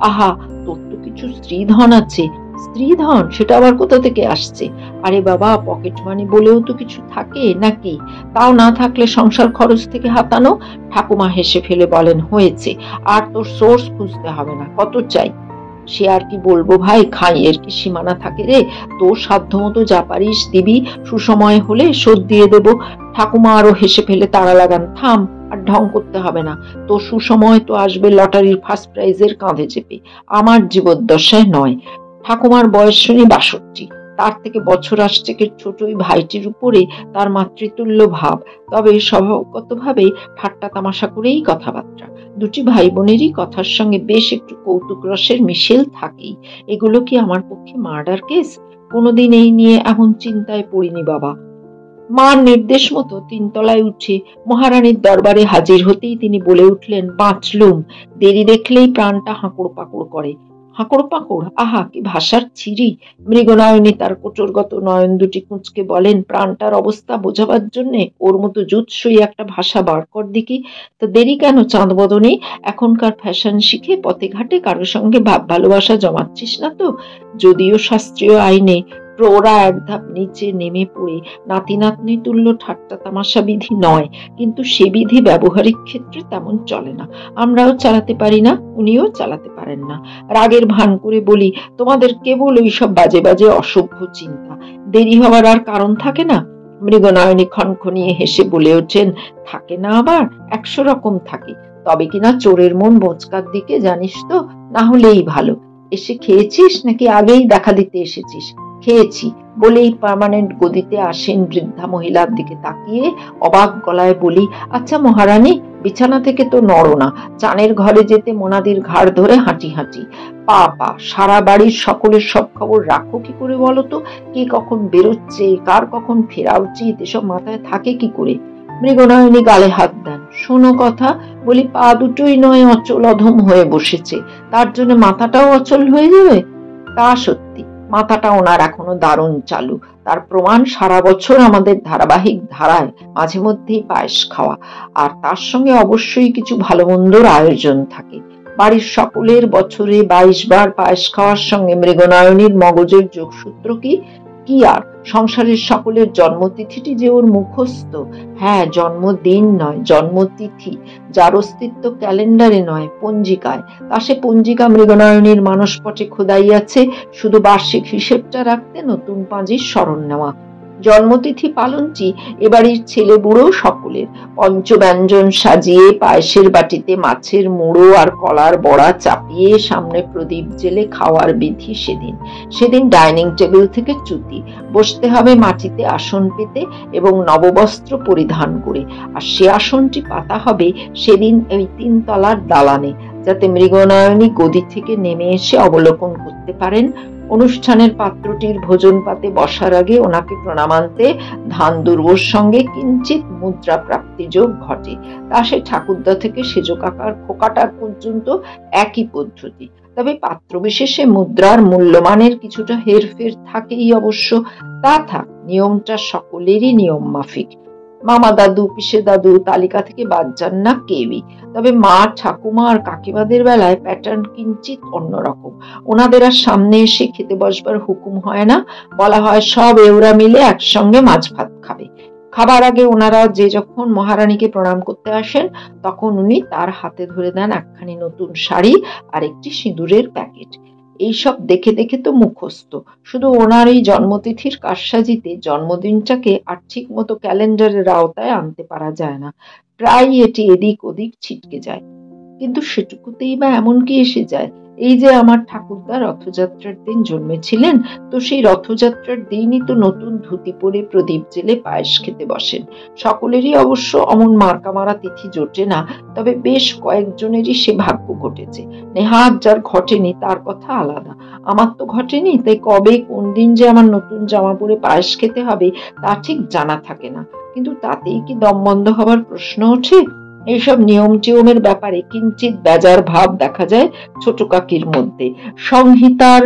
আহা, তোর তো কিছু স্ত্রীধন আছে। স্ত্রীধন? সেটা আবার কোথা থেকে আসছে? আরে বাবা, পকেট মানি বলেও তো কিছু থাকে নাকি? তাও না থাকলে সংসার খরচ থেকে হাতানো। ঠাকুমা হেসে ফেলে বলেন, হয়েছে, আর তোর সোর্স খুঁজতে হবে না, কত চাই? সে আর কি বলবো ভাই, খাইয়ের কি সীমানা থাকে রে? তোর সাধ্য মতো যা পারিস দিবি, সুসময় হলে শোধ দিয়ে দেব। ঠাকুমা আরো হেসে ফেলে তাড়া লাগান, থাম, আর ঢং করতে হবে না। তোর সুসময় তো আসবে লটারির ফার্স্ট প্রাইজের কাঁধে চেপে, আমার জীবদ্দশায় নয়। ঠাকুমার বয়স শুনি 62, তার থেকে বছর আষ্টেকের ছোট ওই ভাইটির উপরে তার মাতৃতুল্য ভাব, তবে স্বভাবগতভাবে ঠাট্টা তামাশা করেই কথাবার্তা। দুটি ভাই বোনেরই কথার সঙ্গে বেশ একটু কৌতুক রসের মিশেল থাকেই। এগুলো কি আমার পক্ষে মার্ডার কেস? কোনোদিন এই নিয়ে এমন চিন্তায় পড়িনি বাবা। মার নির্দেশ মতো 3 তলায় উঠে মহারানীর দরবারে হাজির হতেই তিনি বলে উঠলেন, বাঁচলুম। দেরি দেখলেই প্রাণটা হাঁকড় পাকড় করে। হাঁকড় পাকড়, আহা কি ভাষার ছিরি! মৃগনয়নী তার কোটরগত নয়ন দুটি কুঁচকে বলেন, প্রাণটার অবস্থা বোঝাবার জন্যে ওর মতো জুৎসই একটা ভাষা বার কর দেখি। তো দেরি কেন চাঁদ বদনে? এখনকার ফ্যাশন শিখে পথে ঘাটে কারোর সঙ্গে ভাব ভালোবাসা জমাচ্ছিস না তো? যদিও শাস্ত্রীয় আইনে প্রৌঢ়া এক ধাপ নিচে নেমে পড়ে নাতি নাতনি তুল্য ঠাট্টা তামাশা বিধি নয়, কিন্তু সে বিধি ব্যবহারিক ক্ষেত্রে তেমন চলে না। আমরাও চালাতে পারি না, উনিও চালাতে পারেন না। রাগের ভান করে বলি, তোমাদের কেবল ওইসব বাজে বাজে অসভ্য চিন্তা, দেরি হওয়ার আর কারণ থাকে না? মৃগনয়নী খনখনিয়ে হেসে বলে ওঠেন, থাকে না আবার, 100 রকম থাকে, তবে কিনা চোরের মন বোচকার দিকে, জানিস তো, না হলেই ভালো। এসে খেয়েছিস নাকি আগেই দেখা দিতে এসেছিস? খেয়েছি বলেই পার্মানেন্ট গদিতে আসেন বৃদ্ধা মহিলার দিকে তাকিয়ে অবাক গলায় বলি, আচ্ছা মহারানী, বিছানা থেকে তো নড়ো না, চানের ঘরে যেতে মোনাদির ঘাড় ধরে হাঁটি হাঁটি পা পা, সারা বাড়ির সকলের সব খবর রাখো কি করে বলো তো? কে কখন বেরোচ্ছে, কার কখন ফেরা উচিত, এসব মাথায় থাকে কি করে? মৃগনয়নী গালে হাত দেন, শোনো কথা বলি, পা দুটোই নয় অচল অধম হয়ে বসেছে, তার জন্য মাথাটাও অচল হয়ে যাবে? তা সত্যি, মাথাটা ওনার এখনো দারুণ চালু। তার প্রমাণ সারা বছর আমাদের ধারাবাহিক ধারায় মাঝে মধ্যেই পায়েস খাওয়া, আর তার সঙ্গে অবশ্যই কিছু ভালো মন্দর আয়োজন থাকে। বাড়ির সকলের বছরে 22 বার পায়েস খাওয়ার সঙ্গে মৃগনয়নীর মগজের যোগসূত্র কি? কি আর, সংসারের সকলের জন্মতিথিটি যে ওর মুখস্থ। হ্যাঁ, জন্মদিন নয়, জন্মতিথি, যার অস্তিত্ব ক্যালেন্ডারে নয়, পঞ্জিকায়। তা সে পঞ্জিকা মৃগনয়নীর মানসপটে খোদাই আছে, শুধু বার্ষিক হিসেবটা রাখতে নতুন পাঁজির স্মরণ নেওয়া। জন্মতিথি পালনটি এবাড়ির ছেলে বুড়ো সকলের। পঞ্চব্যঞ্জন সাজিয়ে পায়েসের বাটিতে মাছের মুড়ো আর কলার বড়া চাপিয়ে সামনে প্রদীপ জেলে খাওয়ার বিধি সেদিন। সেদিন ডাইনিং টেবিল থেকে চ্যুতি, বসতে হবে মাটিতে আসন পেতে এবং নববস্ত্র পরিধান করে, আর সে আসনটি পাতা হবে সেদিন ওই 3 তলার দালানে, যাতে মৃগনয়নী গদি থেকে নেমে এসে অবলোকন করতে পারেন। অনুষ্ঠানের পাত্রটির ভোজন পাতে বসার আগে ওনাকে প্রণামান্তে ধান দুর্বর সঙ্গে কিঞ্চিত মুদ্রা প্রাপ্তি যোগ ঘটে। তা সে ঠাকুরদা থেকে সেজ কাকার খোকাটার পর্যন্ত একই পদ্ধতি। তবে পাত্র বিশেষে মুদ্রার মূল্যমানের কিছুটা হেরফের থাকেই অবশ্য। তা থাক, নিয়মটা সকলেরই নিয়ম মাফিক। মামা দাদু, পিসে দাদু তালিকা থেকে বাদ যান না কেউই। তবে মা, ঠাকুমা আর কাকিমাদের বেলায় প্যাটার্ন কিঞ্চিত অন্যরকম। ওনাদের আর সামনে এসে খেতে বসবার হুকুম হয় না, বলা হয় সব এওরা মিলে একসঙ্গে মাছ ভাত খাবে। খাবার আগে ওনারা যে যখন মহারানীকে প্রণাম করতে আসেন, তখন উনি তার হাতে ধরে দেন একখানি নতুন শাড়ি আর একটি সিঁদুরের প্যাকেট। এইসব দেখে দেখে তো মুখস্থ। শুধু ওনার এই জন্মতিথির কারসাজিতে জন্মদিনটাকে আর ঠিক মতো ক্যালেন্ডারের আওতায় আনতে পারা যায় না। প্রায় এটি এদিক ওদিক ছিটকে যায়, কিন্তু সেটুকুতেই বা এমন কি এসে যায়? এই যে আমার ঠাকুরদা রথযাত্রার দিন জন্মেছিলেন, তো সেই রথযাত্রার দিনই তো নতুন ধুতি পরে প্রদীপ জেলে পায়েস খেতে বসেন। সকলেরই অবশ্য অমন মার্কা মারা তিথি জোটে না, তবে বেশ কয়েকজনেরই সে ভাগ্য ঘটেছে। নেহাত যার ঘটেনি তার কথা আলাদা। আমার তো ঘটেনি, তাই কবে কোন দিন যে আমার নতুন জামা পরে পায়েস খেতে হবে তা ঠিক জানা থাকে না। কিন্তু তাতেই কি দম বন্ধ হবার প্রশ্ন ওঠে? এইসব নিয়ম টিয়মের ব্যাপারে কিঞ্চিত বেজার ভাব দেখা যায় ছোট কাকির মধ্যে। সংহিতার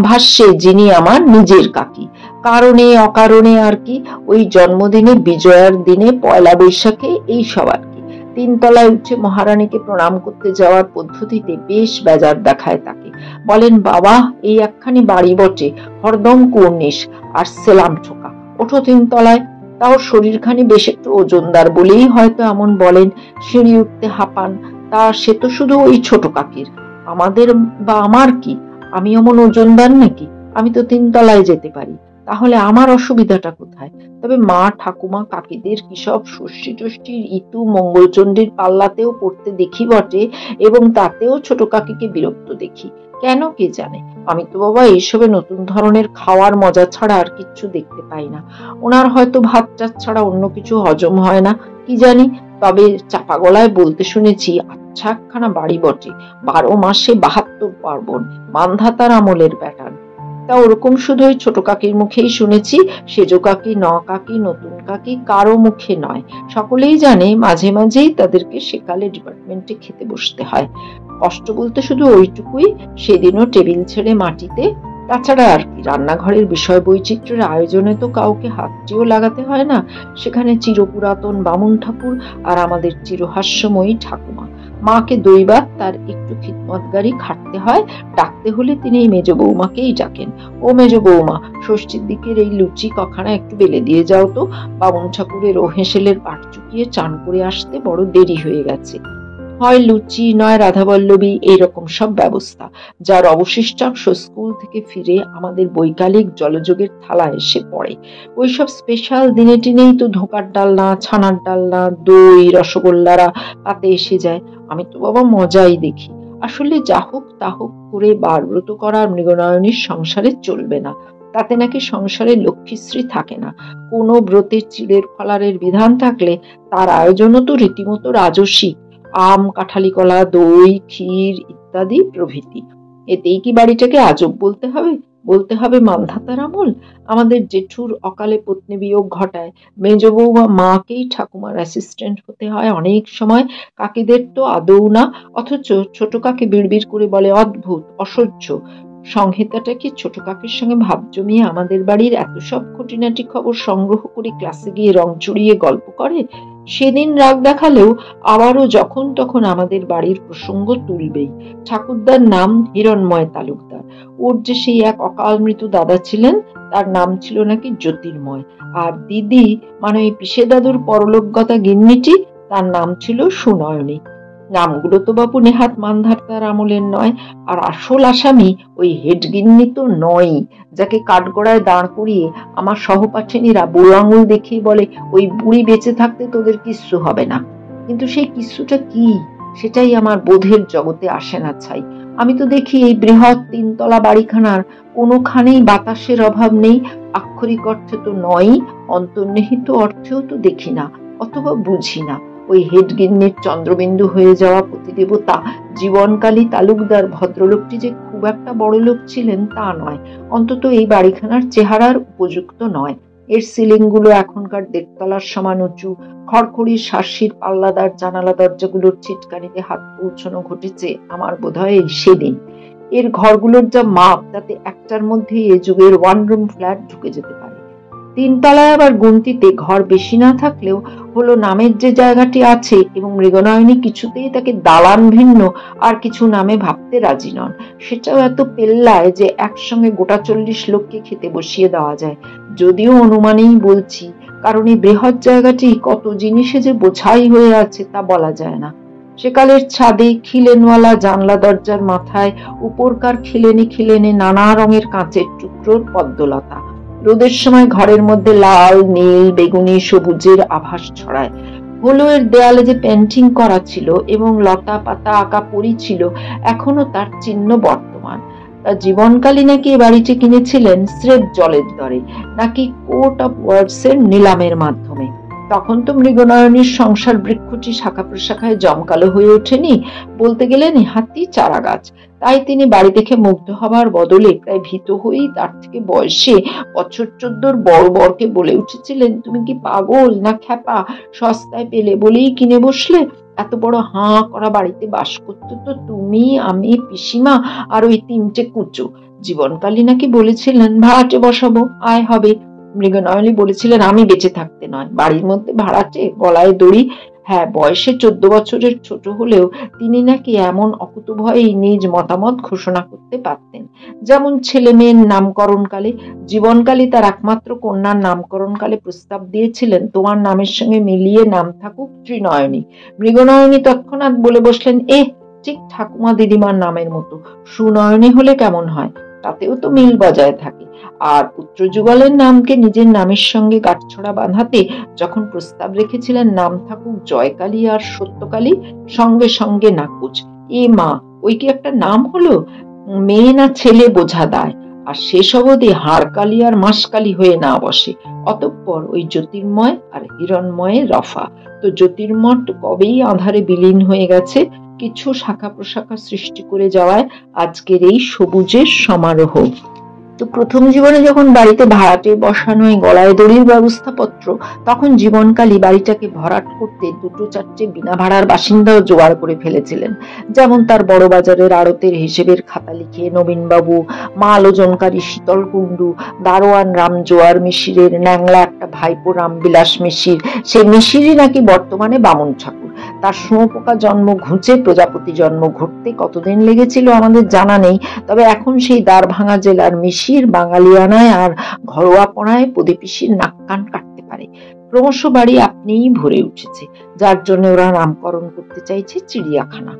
ভাষ্যে যিনি আমার নিজের কাকি, কারণে অকারণে আর কি, ওই জন্মদিনে, বিজয়ার দিনে, পয়লা বৈশাখে, এই সব আর কি। 3 তলায় উঠে মহারানীকে প্রণাম করতে যাওয়ার পদ্ধতিতে বেশ বেজার দেখায় তাকে। বলেন, বাবা, এই একখানি বাড়ি বটে, হরদম কর্নিশ আর সেলাম ঠোকা, ওঠো 3 তলায়। তাও শরীরখানি বেশ একটু ওজনদার বলেই হয়তো এমন বলেন। সিঁড়ি উঠতে হাঁপান, তা সে তো শুধু ওই ছোট কাকির। আমাদের বা আমার কি, আমি অমন ওজনদার নাকি? আমি তো 3 তলায় যেতে পারি, তাহলে আমার অসুবিধাটা কোথায়? তবে মা, ঠাকুমা, কাকিদের কি সব ষষ্ঠী টষ্ঠীর ইতু মঙ্গলচণ্ডীর পাল্লাতেও পড়তে দেখি বটে, এবং তাতেও ছোট কাকিকে বিরক্ত দেখি। কেন কে জানে? আমি তো বাবা এইসবে নতুন ধরনের খাওয়ার মজা ছাড়া আর কিচ্ছু দেখতে পাই না। ওনার হয়তো ভাত টাত ছাড়া অন্য কিছু হজম হয় না, কি জানি। তবে চাপা গলায় বলতে শুনেছি, আচ্ছা একখানা বাড়ি বটে, 12 মাসে 72 পার্বণ, মানধাতার আমলের প্যাটার্ন। তা ওরকম শুধু ওই ছোট কাকির মুখেই শুনেছি, সেজ কাকি, ন কাকি, নতুন কাকি কারো মুখে নয়। সকলেই জানে মাঝে মাঝেই তাদেরকে সেকালে ডিপার্টমেন্টে খেতে বসতে হয়। কষ্ট বলতে শুধু ওইটুকুই, সেদিনও টেবিল ছেড়ে মাটিতে। তাছাড়া আর কি, রান্নাঘরের বিষয় বৈচিত্র্যের আয়োজনে তো কাউকে হাতটিও লাগাতে হয় না। সেখানে চিরপুরাতন বামুন ঠাকুর আর আমাদের চিরহাস্যময়ী ঠাকুমা। মাকে দৈবাত তার একটু খিদমতগারি খাটতে হয়, ডাকতে হলে তিনি এই মেজ বৌমাকেই ডাকেন। ও মেজ বৌমা, ষষ্ঠীর দিকের এই লুচি কখানা একটু বেলে দিয়ে যাও তো, বামুন ঠাকুরের ও হেঁসেলের পাট চুকিয়ে চান করে আসতে বড় দেরি হয়ে গেছে। হয় লুচি নয় রাধাবল্লভী, এইরকম সব ব্যবস্থা, যার অবশিষ্টাংশ স্কুল থেকে ফিরে আমাদের বৈকালিক জলযোগের থালা এসে পড়ে। ওইসব স্পেশাল দিনে টিনেই তো ধোকার ডালনা, ছানার ডালনা, দই, রসগোল্লারা পাতে এসে যায়। আমি তো বাবা মজাই দেখি। আসলে যা হোক তা হোক করে বারব্রত করার মৃগনয়নীর সংসারে চলবে না, তাতে নাকি সংসারে লক্ষ্মীশ্রী থাকে না। কোনো ব্রতের চিড়ের ফলারের বিধান থাকলে তার আয়োজনও তো রীতিমতো রাজসিক, আম, কাঁঠালি কলা, দই, ক্ষীর ইত্যাদি প্রভৃতি। এতেই কি বাড়িটাকে আজব বলতে হবে? বলতে হবে মান্ধাতার আমল। আমাদের জেঠুর অকালে পত্নী বিয়োগ ঘটায় মেজ বৌমা মাকেই ঠাকুমার অ্যাসিস্ট্যান্ট হতে হয় অনেক সময়। কাকিদের তো আদৌ না, অথচ ছোট কাকি বিড়বিড় করে বলে অদ্ভুত, অসহ্য। সংহিতাটা কি ছোট কাকির সঙ্গে ভাব জমিয়ে আমাদের বাড়ির এত সব খুঁটিনাটি খবর সংগ্রহ করে ক্লাসে গিয়ে রং চড়িয়ে গল্প করে? সেদিন রাগ দেখালেও আবারও যখন তখন আমাদের বাড়ির প্রসঙ্গ তুলবেই। ঠাকুরদার নাম হিরণময় তালুকদার। ওর যে সেই এক অকাল মৃত্যু দাদা ছিলেন, তার নাম ছিল নাকি জ্যোতির্ময়। আর দিদি, মানে ওই পিসে দাদুর পরলোকগতা গিন্নিটি, তার নাম ছিল সুনয়নী। নামগুলো তো বাবু নেহাত মান্ধাতার আমলের নয়। আর আসল আসামি ওই হেডগিন্নি তো নয়ই, যাকে কাঠগড়ায় দাঁড় করিয়ে আমার সহপাঠিনীরা বুড়ো আঙুল দেখিয়ে বলে, ওই বুড়ি বেঁচে থাকতে তোদের কিচ্ছু হবে না। কিন্তু সেই কিচ্ছুটা কি, সেটাই আমার বোধের জগতে আসে না ছাই। আমি তো দেখি এই বৃহৎ 3 তলা বাড়িখানার কোনোখানেই বাতাসের অভাব নেই। আক্ষরিক অর্থে তো নয়ই, অন্তর্নিহিত অর্থেও তো দেখি না, অথবা বুঝি না। ওই হেডগিন্নির চন্দ্রবিন্দু হয়ে যাওয়া প্রতিদেবতা জীবনকালী তালুকদার ভদ্রলোকটি যে খুব একটা বড় লোক ছিলেন তা নয়, অন্তত এই বাড়িখানার চেহারার উপযুক্ত নয়। এর সিলিং গুলো এখনকার 1.5 তলার সমান উঁচু, খড়খড়ির শার্সির পাল্লাদার জানালা দরজাগুলোর ছিটকানিতে হাত পৌঁছানো ঘটেছে আমার বোধহয় এই সেদিন। এর ঘরগুলোর যা মাপ, তাতে একটার মধ্যে এ যুগের 1 রুম ফ্ল্যাট ঢুকে যেতে পারে। 3 তলায় আবার গুনতিতে ঘর বেশি না থাকলেও হলো নামের যে জায়গাটি আছে, এবং মৃগনয়নী কিছুতেই তাকে দালান ভিন্ন আর কিছু নামে ভাবতে রাজি নন। সেটাও এত পেল্লায় যে একসঙ্গে গোটা 40 লোককে খেতে বসিয়ে দেওয়া যায়। যদিও অনুমানেই বলছি, কারণ এই বৃহৎ জায়গাটি কত জিনিসে যে বোঝাই হয়ে আছে তা বলা যায় না। সেকালের ছাদে খিলেনওয়ালা জানলা দরজার মাথায় উপরকার খিলেনে খিলেনে নানা রঙের কাঁচের টুকরোর পদ্মলতা রোদের সময় ঘরের মধ্যে লাল, নীল, বেগুনি, সবুজের আভাস ছড়ায়। হলো এর দেয়ালে যে পেন্টিং করা ছিল এবং লতা পাতা আঁকা পরি ছিল, এখনো তার চিহ্ন বর্তমান। তার জীবনকালী নাকি এ বাড়িটি কিনেছিলেন স্রেফ জলের দরে, নাকি কোর্ট অফ ওয়ার্ডসের নিলামের মাধ্যমে। তখন তো মৃগনয়নীর সংসার বৃক্ষটি শাখা প্রশাখায় জমকালো হয়ে ওঠেনি, বলতে গেলে নেহাতি চারা গাছ। তাই তিনি বাড়ি দেখে মুগ্ধ হবার বদলে প্রায় ভীত হয়েই তার থেকে বয়সে বছর 14 বড় বরকে বলে উঠেছিলেন, তুমি কি পাগল না খ্যাপা? সস্তায় পেলে বলেই কিনে বসলে। এত বড় হাঁ করা বাড়িতে বাস করতে তো তুমি, আমি, পিসিমা আর ওই 3টে কুচো। জীবনকালী নাকি বলেছিলেন ভাড়াটে বসাবো, আয় হবে। মৃগনয়নী বলেছিলেন আমি বেঁচে থাকতে নয়, বাড়ির মধ্যে ভাড়াটে, গলায় দড়ি। হ্যাঁ, বয়সে 14 বছরের ছোট হলেও তিনি নাকি এমন অকুতোভয়েই নিজ মতামত ঘোষণা করতে পারতেন। যেমন ছেলে মেয়ের নামকরণকালে জীবনকালী তার একমাত্র কন্যার নামকরণকালে প্রস্তাব দিয়েছিলেন, তোমার নামের সঙ্গে মিলিয়ে নাম থাকুক ত্রিনয়নী। মৃগনয়নী তৎক্ষণাৎ বলে বসলেন, ঠিক ঠাকুমা দিদিমার নামের মতো। সুনয়নী হলে কেমন হয়? তাতেও তো মিল বজায় থাকে। আর পুত্র যুগলের নামকে নিজের নামের সঙ্গে গাঁটছড়া বাঁধাতে যখন প্রস্তাব রেখেছিলেন নাম থাকুক জয়কালী আর সত্যকালী, সঙ্গে সঙ্গে নাকুচ। এ মা, ওই কি একটা নাম হলো? মেয়ে না ছেলে বোঝা দায়। আর শেষ অবধি হাড়কালী আর মাসকালী হয়ে না বসে। অতঃপর ওই জ্যোতির্ময় আর হিরণময়ের রফা। তো জ্যোতির্ময় কবেই আঁধারে বিলীন হয়ে গেছে, কিছু শাখা প্রশাখা সৃষ্টি করে যাওয়ায় আজকের এই সবুজের সমারোহ। তো প্রথম জীবনে যখন বাড়িতে ভাড়াটে বসানো গলায় দড়ির ব্যবস্থাপত্র, তখন জীবনকালী বাড়িটাকে ভরাট করতে 2-4টে বিনা ভাড়ার বাসিন্দাও জোগাড় করে ফেলেছিলেন। যেমন তার বড় বাজারের আড়তের হিসেবের খাতা লিখে নবীনবাবু, মাল ওজনকারী শীতল কুণ্ডু, দারোয়ান রামজোয়ার মিশিরের ন্যাংলা একটা ভাইপো রামবিলাস মিশির, সে মিশিরই নাকি বর্তমানে বামুন ঠাকুর। তার শুঁয়োপোকা জন্ম ঘুচে প্রজাপতি জন্ম ঘটতে কতদিন লেগেছিল আমাদের জানা নেই, তবে এখন সেই দ্বারভাঙা জেলার মিশির বাঙালিয়ানায় আর ঘরোয়াপনায় প্রদীপিসির নাক কান কাটতে পারে। ক্রমশ বাড়ি আপনিই ভরে উঠেছে, যার জন্য ওরা নামকরণ করতে চাইছে চিড়িয়াখানা।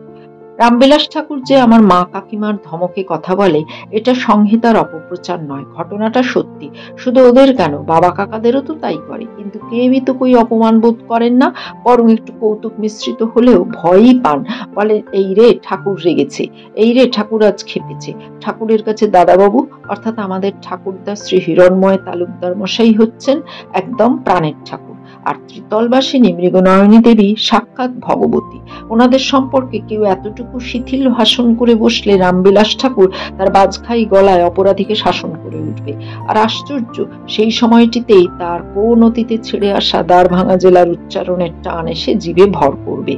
রামবিলাস ঠাকুর যে আমার মা কাকিমার ধমকে কথা বলে, এটা সংহিতার অপপ্রচার নয়, ঘটনাটা সত্যি। শুধু ওদের কেন, বাবা কাকাদেরও তো তাই করে, কিন্তু কেউই তো কই অপমান বোধ করেন না, বরং একটু কৌতুক মিশ্রিত হলেও ভয়ই পান। বলে, এই রে ঠাকুর রেগেছে, এই রে ঠাকুর আজ খেপেছে। ঠাকুরের কাছে দাদাবাবু অর্থাৎ আমাদের ঠাকুরদা শ্রী হিরণময় তালুকদার মশাই হচ্ছেন একদম প্রাণের ঠাকুর, আর ত্রিতলবাসিনী মৃগনয়নী দেবী সাক্ষাৎ ভগবতী। ওনাদের সম্পর্কে কেউ এতটুকু শিথিল ভাষণ করে বসলে রামবিলাস ঠাকুর তার বাজখাই গলায় অপরাধীকে শাসন করে উঠবে। আর আশ্চর্য, সেই সময়টিতেই তার কোন অতীতে ছেড়ে আসা দ্বারভাঙা জেলার উচ্চারণের টান এসে জিভে ভর করবে।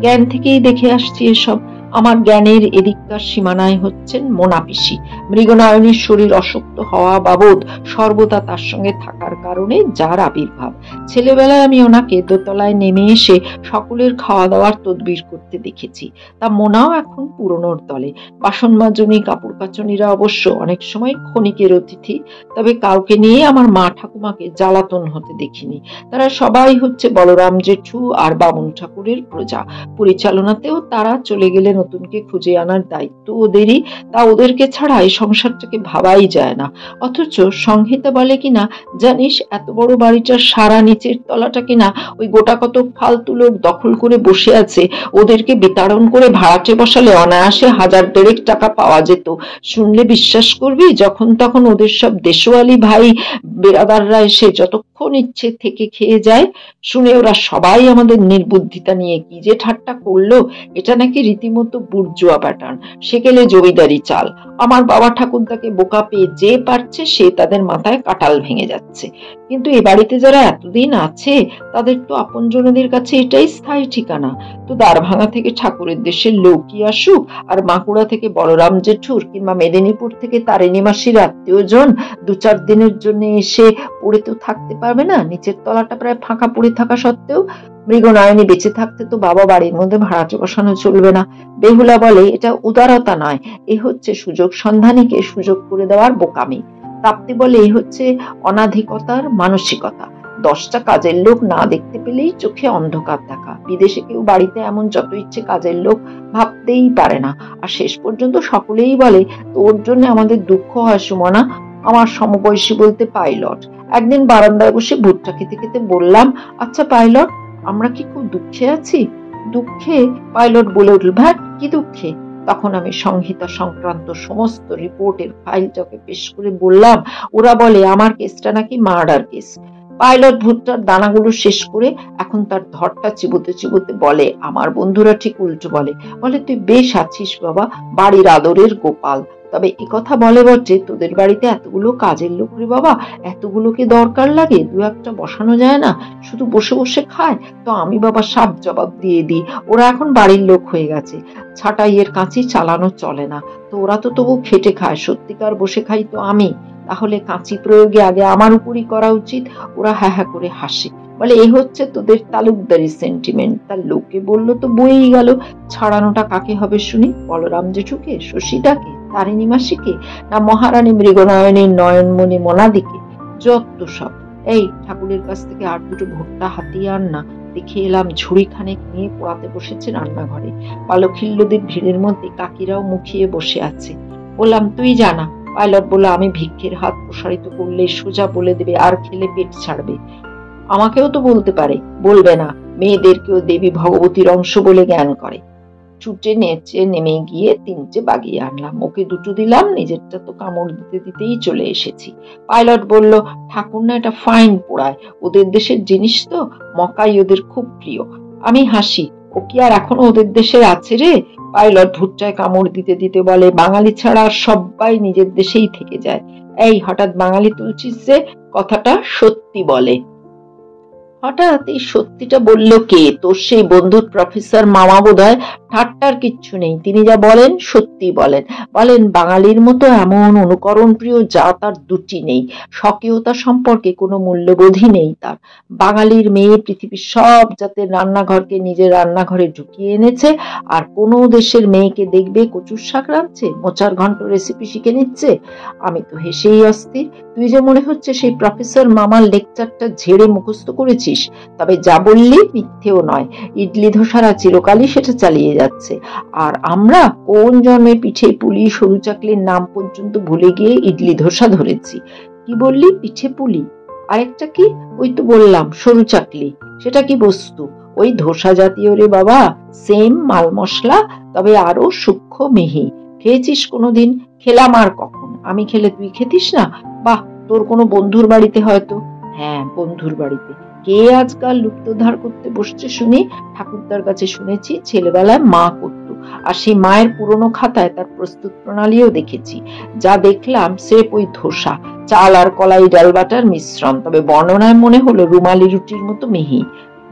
জ্ঞান থেকেই দেখে আসছি এসব। আমার জ্ঞানের এদিককার সীমানায় হচ্ছেন মোনা পিসি। মৃগনয়নের শরীর অশক্ত হওয়া বাবদ সর্বদা তার সঙ্গে থাকার কারণে যার আবির্ভাব। ছেলেবেলায় আমি ওনাকে দোতলায় নেমে এসে সকলের খাওয়া দাওয়ার তদবির করতে দেখেছি। তা মোনাও এখন পুরনোর দলে। বাসন মাজনি কাপড় কাচনিরা অবশ্য অনেক সময় ক্ষণিকের অতিথি, তবে কাউকে নিয়ে আমার মা ঠাকুমাকে জ্বালাতন হতে দেখিনি। তারা সবাই হচ্ছে বলরাম জেঠু আর বামুন ঠাকুরের প্রজা। পরিচালনাতেও তারা চলে গেলে নতুনকে খুঁজে আনার দায়িত্ব ওদেরই। তা ওদেরকে ছাড়া এই সংসারটাকে ভাবাই যায় না। অথচ সংহিতা বলে কিনা, জানিস এত বড় বাড়িটার সারা নিচের তলাটা কিনা ওই গোটা কত ফালতু লোক দখল করে বসে আছে, ওদেরকে বিতাড়ন করে ভাড়াটে বসালে অনায়াসে 1000-1500 টাকা পাওয়া যেত। শুনলে বিশ্বাস করবি, যখন তখন ওদের সব দেশওয়ালি ভাই বেরাদাররা এসে যতক্ষণ ইচ্ছে থেকে খেয়ে যায়। শুনে ওরা সবাই আমাদের নির্বুদ্ধিতা নিয়ে কি যে ঠাট্টা করলো। এটা নাকি রীতিমতো বুর্জুয়া প্যাটার্ন, সেকেলে জমিদারি চাল। আমার বাবা ঠাকুরদাকে বোকা পেয়ে যে পারছে সে তাদের মাথায় কাঁঠাল ভেঙে যাচ্ছে। কিন্তু এ বাড়িতে যারা এতদিন আছে তাদের তো আপনজনদের কাছে এটাই স্থায়ী ঠিকানা। তো দ্বারভাঙা থেকে ঠাকুরের দেশের লোকই আসুক, আর বাঁকুড়া থেকে বলরাম জেঠুর কিংবা মেদিনীপুর থেকে তারিণী মাসির আত্মীয়জন 2-4 দিনের জন্য এসে পড়ে তো থাকতে পারবে না। নিচের তলাটা প্রায় ফাঁকা পড়ে থাকা সত্ত্বেও মৃগনয়নী বেঁচে থাকতে তো বাবা বাড়ির মধ্যে ভাড়াটে বসানো চলবে না। বেহুলা বলে এটা উদারতা নয়, এ হচ্ছে সুযোগ সন্ধানীকে সুযোগ করে দেওয়ার বোকামি। তাপ্তি বলে এই হচ্ছে অনাধিকতার মানসিকতা। 10টা কাজের লোক না দেখতে পেলেই চোখে অন্ধকার দেখা। বিদেশে কেউ বাড়িতে এমন যত ইচ্ছে কাজের লোক ভাবতেই পারে না। আর শেষ পর্যন্ত সকলেই বলে, তোর জন্য আমাদের দুঃখ হয় সুমনা। আমার সমবয়সী বলতে পাইলট। একদিন বারান্দায় বসে ভুট্টা খেতে খেতে বললাম, আচ্ছা পাইলট, আমরা কি খুব দুঃখে আছি? দুঃখে? পাইলট বলে উঠল, ভ্যাট কি দুঃখে? তখন আমি সংহিতা সংক্রান্ত সমস্ত রিপোর্টের ফাইলটাকে পেশ করে বললাম, ওরা বলে আমার কেসটা নাকি মার্ডার কেস। পাইলট ভুট্টার দানাগুলো শেষ করে এখন তার ধরটা চিবোতে চিবোতে বলে, আমার বন্ধুরা ঠিক উল্টো বলে। বলে, তুই বেশ আছিস বাবা, বাড়ির আদরের গোপাল। তবে একথা বলে বটে, তোদের বাড়িতে এতগুলো কাজের লোক রে বাবা, এতগুলোকে দরকার লাগে? 2-1টা বসানো যায় না? শুধু বসে বসে খায়? তো আমি বাবা সাফ জবাব দিয়ে দিই, ওরা এখন বাড়ির লোক হয়ে গেছে। ছাঁটাইয়ের কাঁচি চালানো চলে না, তো ওরা তো তবু খেটে খায়, সত্যিকার বসে খাই তো আমি। তাহলে কাঁচি প্রয়োগে আগে আমার উপরই করা উচিত। ওরা হ্যাঁ হ্যাঁ করে হাসে, বলে এই হচ্ছে তোদের তালুকদারি সেন্টিমেন্ট। তার লোকে বললো তো বইই গেল। ছাড়ানোটা কাকে হবে শুনি? বলরাম জেঠুকে, শশীদাকে, তারিণী মাসিকে, না মহারানী মৃগনয়নের নয়নমণি মোনাদিকে? যত সব। এই ঠাকুরের কাছ থেকে আর 2টো ভুট্টা হাতিয়ে আন না। দেখে এলাম ঝুড়ি খানেক নিয়ে পোড়াতে বসেছে রান্নাঘরে। পালখিল্যদের ভিড়ের মধ্যে কাকিরাও মুখিয়ে বসে আছে। বললাম, তুই জানা। পাইলট বলল, আমি ভিক্ষের হাত প্রসারিত করলে সোজা বলে দেবে আর খেলে পেট ছাড়বে। আমাকেও তো বলতে পারে, বলবে না? মেয়েদেরকেও দেবী ভগবতীর অংশ বলে জ্ঞান করে। ছুটে নেচে নেমে গিয়ে 3টে বাগিয়ে আনলাম, ওকে 2টো দিলাম, নিজেরটা তো কামড় দিতে দিতেই চলে এসেছি। পাইলট বলল, ঠাকুর না এটা ফাইন পোড়ায়, ওদের দেশের জিনিস তো, মকাই ওদের খুব প্রিয়। আমি হাসি, ও কি আর এখনো ওদের দেশে আছে রে? পাইলট ভুট্টায় কামড় দিতে দিতে বলে, বাঙালি ছাড়া সবাই নিজের দেশেই থেকে যায়। এই হঠাৎ বাঙালি তুলছিস যে, কথাটা সত্যি বলে। হঠাৎ এই সত্যিটা বলল কে? তোর সেই বন্ধুর প্রফেসর মামা বোধহয়। ঠাট্টার কিচ্ছু নেই। তিনি যা বলেন সত্যি বলেন। বলেন বাঙালির মতো এমন অনুকরণ প্রিয় জাত আর দুটি নেই। স্বকীয়তা সম্পর্কে কোনো মূল্যবোধই নেই তার। বাঙালির মেয়ে পৃথিবীর সব জাতের রান্নাঘরকে নিজের রান্নাঘরে ঢুকিয়ে এনেছে, আর কোনো দেশের মেয়েকে দেখবে কচুর শাক রাঁধছে, মোচার ঘন্ট রেসিপি শিখে নিচ্ছে। আমি তো হেসেই অস্থির। তুই যে মনে হচ্ছে সেই প্রফেসর মামার লেকচারটা ঝেড়ে মুখস্থ করেছিস। তবে যা বললি মিথ্যেও নয়। ইডলি ধোসারা চিরকালই সেটা চালিয়ে যাচ্ছে, আর আমরা কোন জন্মে পিঠে পুলি সরু চাকলির নাম পর্যন্ত ভুলে গিয়ে ইডলি ধোসা ধরেছি। কি বললি? পিঠে পুলি? আরেকটা কি? ওই তো বললাম সরু চাকলি। সেটা কি বস্তু? ওই ধোসা জাতীয় রে বাবা, সেম মাল মশলা, তবে আরো সূক্ষ্ম মিহি। খেয়েছিস কোনোদিন? খেলাম আর কখন, আমি খেলে তুই খেতিস না? বাহ, তোর কোনো বন্ধুর বাড়িতে হয়তো। হ্যাঁ, বন্ধুর বাড়িতে। কে আজকাল লুপ্তধার করতে বসছে শুনি? ঠাকুরদার কাছে শুনেছি ছেলেবেলায় মা করতো, আর সেই মায়ের পুরনো খাতায় তার প্রস্তুত প্রণালীও দেখেছি। যা দেখলাম স্রেফ ওই ধোসা, চাল আর কলাই ডাল বাটার মিশ্রণ, তবে বর্ণনায় মনে হলো রুমালি রুটির মতো মিহি।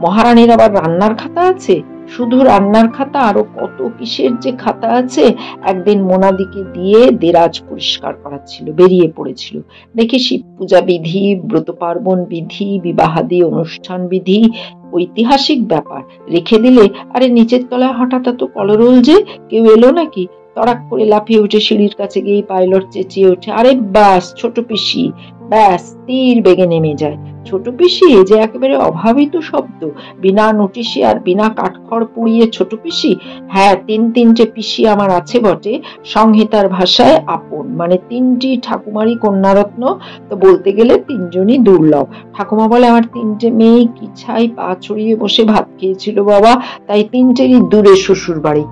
মহারানীর আবার রান্নার খাতা আছে? শুধু রান্নার খাতা, আরো কত কিসের যে খাতা আছে। একদিন মোনাদিকে দিয়ে দেরাজ পরিষ্কার করাচ্ছিল, বেরিয়ে পড়েছিল। দেখি শিব পূজা বিধি, ব্রত পার্বণ বিধি, বিবাহাদি অনুষ্ঠান বিধি, ঐতিহাসিক ব্যাপার রেখে দিলে। আরে নিচের তলায় হঠাৎ এত কলরোল যে! কেউ এলো নাকি? তড়াক করে লাফিয়ে উঠে সিঁড়ির কাছে গিয়ে পাইলট চেঁচিয়ে ওঠে, আরে ব্যাস ছোট পিসি! ব্যাস তীর বেগে নেমে যায়। ছোট পিসি? এ যে একেবারে অভাবিত শব্দ। বিনা নোটিশে আর বিনা কাঠখড় পুড়িয়ে ছোট পিসি? হ্যাঁ, তিনটে পিসি আমার আছে বটে। সংহিতার ভাষায় আপন, মানে তিনটি ঠাকুমারই কন্যারত্ন। তো বলতে গেলে তিনজনই দুর্লভ। ঠাকুমা বলে আমার তিনটে মেয়ে কি ছাই পা ছড়িয়ে বসে ভাত খেয়েছিল বাবা, তাই তিনটেরই দূরে শ্বশুর বাড়ি।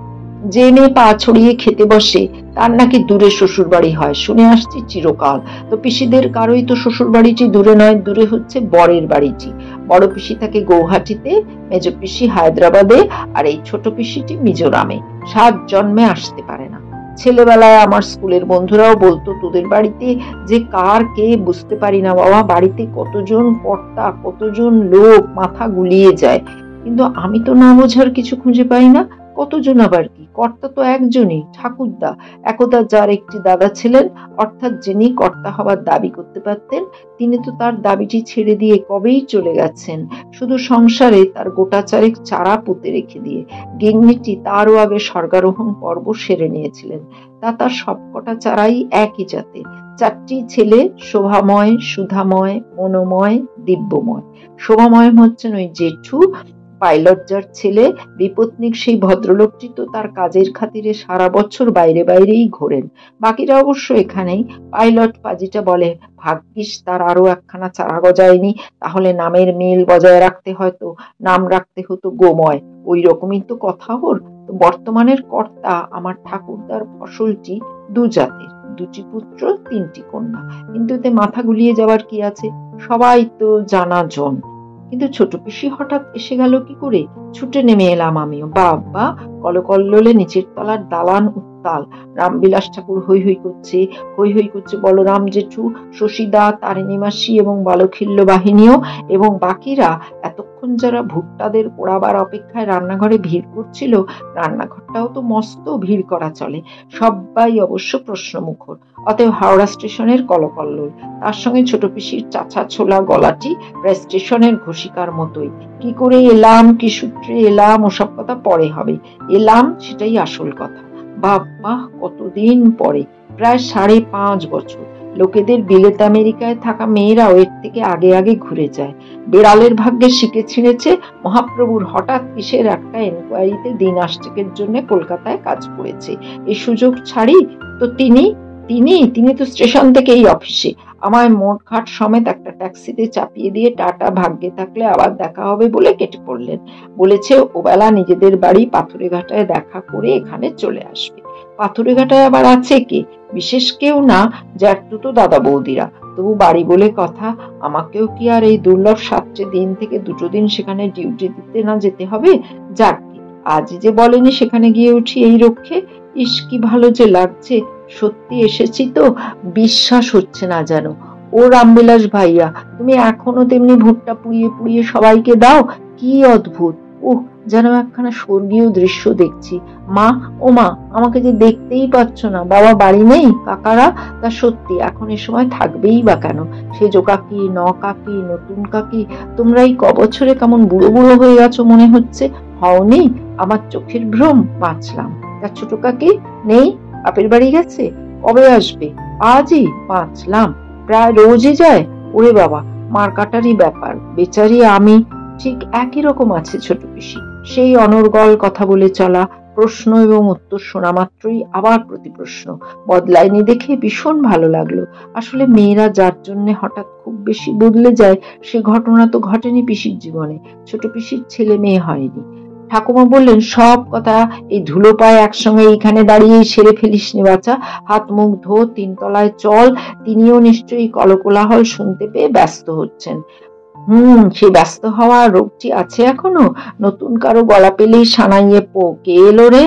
যে মেয়ে পা ছড়িয়ে খেতে বসে তার নাকি দূরে শ্বশুর বাড়ি হয়, শুনে আসছি চিরকাল। তো পিসিদের কারোই তো শ্বশুর বাড়িটি দূরে নয়, দূরে হচ্ছে বরের বাড়িটি। বড় পিসি থাকে গৌহাটিতে, মেজ পিসি হায়দ্রাবাদে, আর এই ছোট পিসিটি মিজোরামে। 7 জন্মে আসতে পারে না। ছেলেবেলায় আমার স্কুলের বন্ধুরাও বলতো তোদের বাড়িতে যে কার কে বুঝতে পারি না বাবা, বাড়িতে কতজন কর্তা, কতজন লোক, মাথা গুলিয়ে যায়। কিন্তু আমি তো না বোঝার কিছু খুঁজে পাই না। কতজন আবার কি? কর্তা তো একজনই, ঠাকুরদা। একদা যার একটি দাদা ছিলেন, অর্থাৎ যিনি কর্তা হবার দাবি করতে পারতেন, তিনি তো তার দাবিটি ছেড়ে দিয়ে কবেই চলে গেছেন, শুধু সংসারে তার গোটা চারেক চারা পুঁতে রেখে দিয়ে। গিন্নিটি তারও আগে স্বর্গারোহণ পর্ব সেরে নিয়েছিলেন। তা তার সবকটা চারাই একই জাতের। 4টি ছেলে, শোভাময়, সুধাময়, মনোময়, দিব্যময়। শোভাময় হচ্ছেন ওই জেঠু, পাইলট যার ছেলে। বিপত্নিক সেই ভদ্রলোকটি তো তার কাজের খাতিরে সারা বছর বাইরে বাইরেই ঘোরেন। বাকিরা অবশ্য এখানেই। পাইলট পাজিটা বলে ভাগ্যিস তার আরো একখানা চারা গজায়নি, তাহলে নামের মিল বজায় রাখতে হয়তো নাম রাখতে হতো গোময়। ওই রকমই তো কথা ওর। তো বর্তমানের কর্তা আমার ঠাকুরদার ফসলটি 2 জাতের, 2টি পুত্র 3টি কন্যা। কিন্তু এতে মাথা গুলিয়ে যাওয়ার কি আছে? সবাই তো জানা জন। কিন্তু ছোট পিসি হঠাৎ এসে গেল কি করে? ছুটে নেমে এলাম আমিও। বাবা! কলকল্লোলে নিচের তলার দালান উত্তাল। রামবিলাস ঠাকুর হৈ হৈ করছে, হৈ হৈ করছে বলরাম জেঠু, শশীদা, তারিণী মাসি এবং বালখিল্য বাহিনীও। এবং বাকিরা এতক্ষণ যারা ভুট্টাদের পোড়াবার অপেক্ষায় রান্নাঘরে ভিড় করছিল, রান্নাঘরটাও তো মস্ত ভিড় করা চলে। সবাই অবশ্য প্রশ্নমুখর। অতএব হাওড়া স্টেশনের কলকল্লোল, তার সঙ্গে ছোট পিসির চাচা ছোলা গলাটি প্রায় স্টেশনের ঘোষিকার মতোই। কি করে এলাম, কি সূত্রে এলাম, ওসব কথা পরে হবে। এলাম সেটাই আসল কথা। বাবা, কতদিন পরে! প্রায় 5.5 বছর। লোকেদের বিলেত আমেরিকায় থাকা মেয়েরাও এর থেকে আগে আগে ঘুরে যায়। বেড়ালের ভাগ্যে শিকে ছিঁড়েছে মহাপ্রভুর হঠাৎ কিসের একটা এনকোয়ারিতে দিন আষ্টেকের জন্য কলকাতায় কাজ করেছে। এই সুযোগ ছাড়ি তো তিনি তিনি তো স্টেশন থেকে এই অফিসে আমায় মোট ঘাট সমেত একটা ট্যাক্সিতে চাপিয়ে দিয়ে টাটা, ভাগ্যে থাকলে আবার দেখা হবে বলে কেটে পড়লেন। বলেছে ওবেলা নিজেদের বাড়ি পাথুরেঘাটায় দেখা করে এখানে চলে আসবে। পাথুরেঘাটায় আবার আছে কে? বিশেষ কেউ না, জ্যাঠতো তো দাদা বৌদিরা। তবু বাড়ি বলে কথা, আমাকেও কি আর এই দুর্লভ 7টে দিন থেকে 2টো দিন সেখানে ডিউটি দিতে না যেতে হবে? যাক, আজ যে বলেনি সেখানে গিয়ে উঠি এই রক্ষে। ইস, কি ভালো যে লাগছে! সত্যি এসেছি তো, বিশ্বাস হচ্ছে না যেন। ও রামবিলাস ভাইয়া, তুমি এখনো তেমনি ভুট্টা পুড়িয়ে পুড়িয়ে সবাইকে দাও? কি অদ্ভুত! যেন একখানা স্বর্গীয় দৃশ্য দেখছি। মা, ও মা, আমাকে যে দেখতেই পাচ্ছ না, বাবা বাড়ি নেই, কাকারা? তা সত্যি এখন এ সময় থাকবেই বা কেন? সেজো কাকি, কাকি, নতুন কাকি, তোমরা এই কবছরে কেমন বুড়ো বুড়ো হয়ে গেছো মনে হচ্ছে। হওনি? আমার চোখের ভ্রম, বাঁচলাম। তা ছোট কাকি নেই, বাপের বাড়ি গেছে? কবে আসবে? আজই? বাঁচলাম। প্রায় রোজই যায়? ওরে বাবা, মার কাটারই ব্যাপার, বেচারি আমি। ঠিক একই রকম আছে ছোট পিসি, সেই অনর্গল কথা বলে চলা, প্রশ্ন এবং উত্তর শোনা মাত্রই আবার প্রতি প্রশ্ন। বদলায়নি দেখে ভীষণ ভালো লাগলো। আসলে মেয়েরা যার জন্য হঠাৎ খুব বেশি বদলে যায়, সে ঘটনা তো ঘটেনি পিসির জীবনে। ছোট পিসির ছেলে মেয়ে হয়নি। ঠাকুমা বললেন, সব কথা এই ধুলো পায়ে একসঙ্গে এইখানে দাঁড়িয়ে সেরে ফেলিস নি বাছা, হাত মুখ ধো, তিনতলায় চল। তিনিও নিশ্চয়ই কলকোলাহল শুনতে পেয়ে ব্যস্ত হচ্ছেন। সে ব্যস্ত হওয়া রোগটি আছে এখনো? নতুন কারো গলা পেলেই সানাইয়ে পো, কে এলো রে?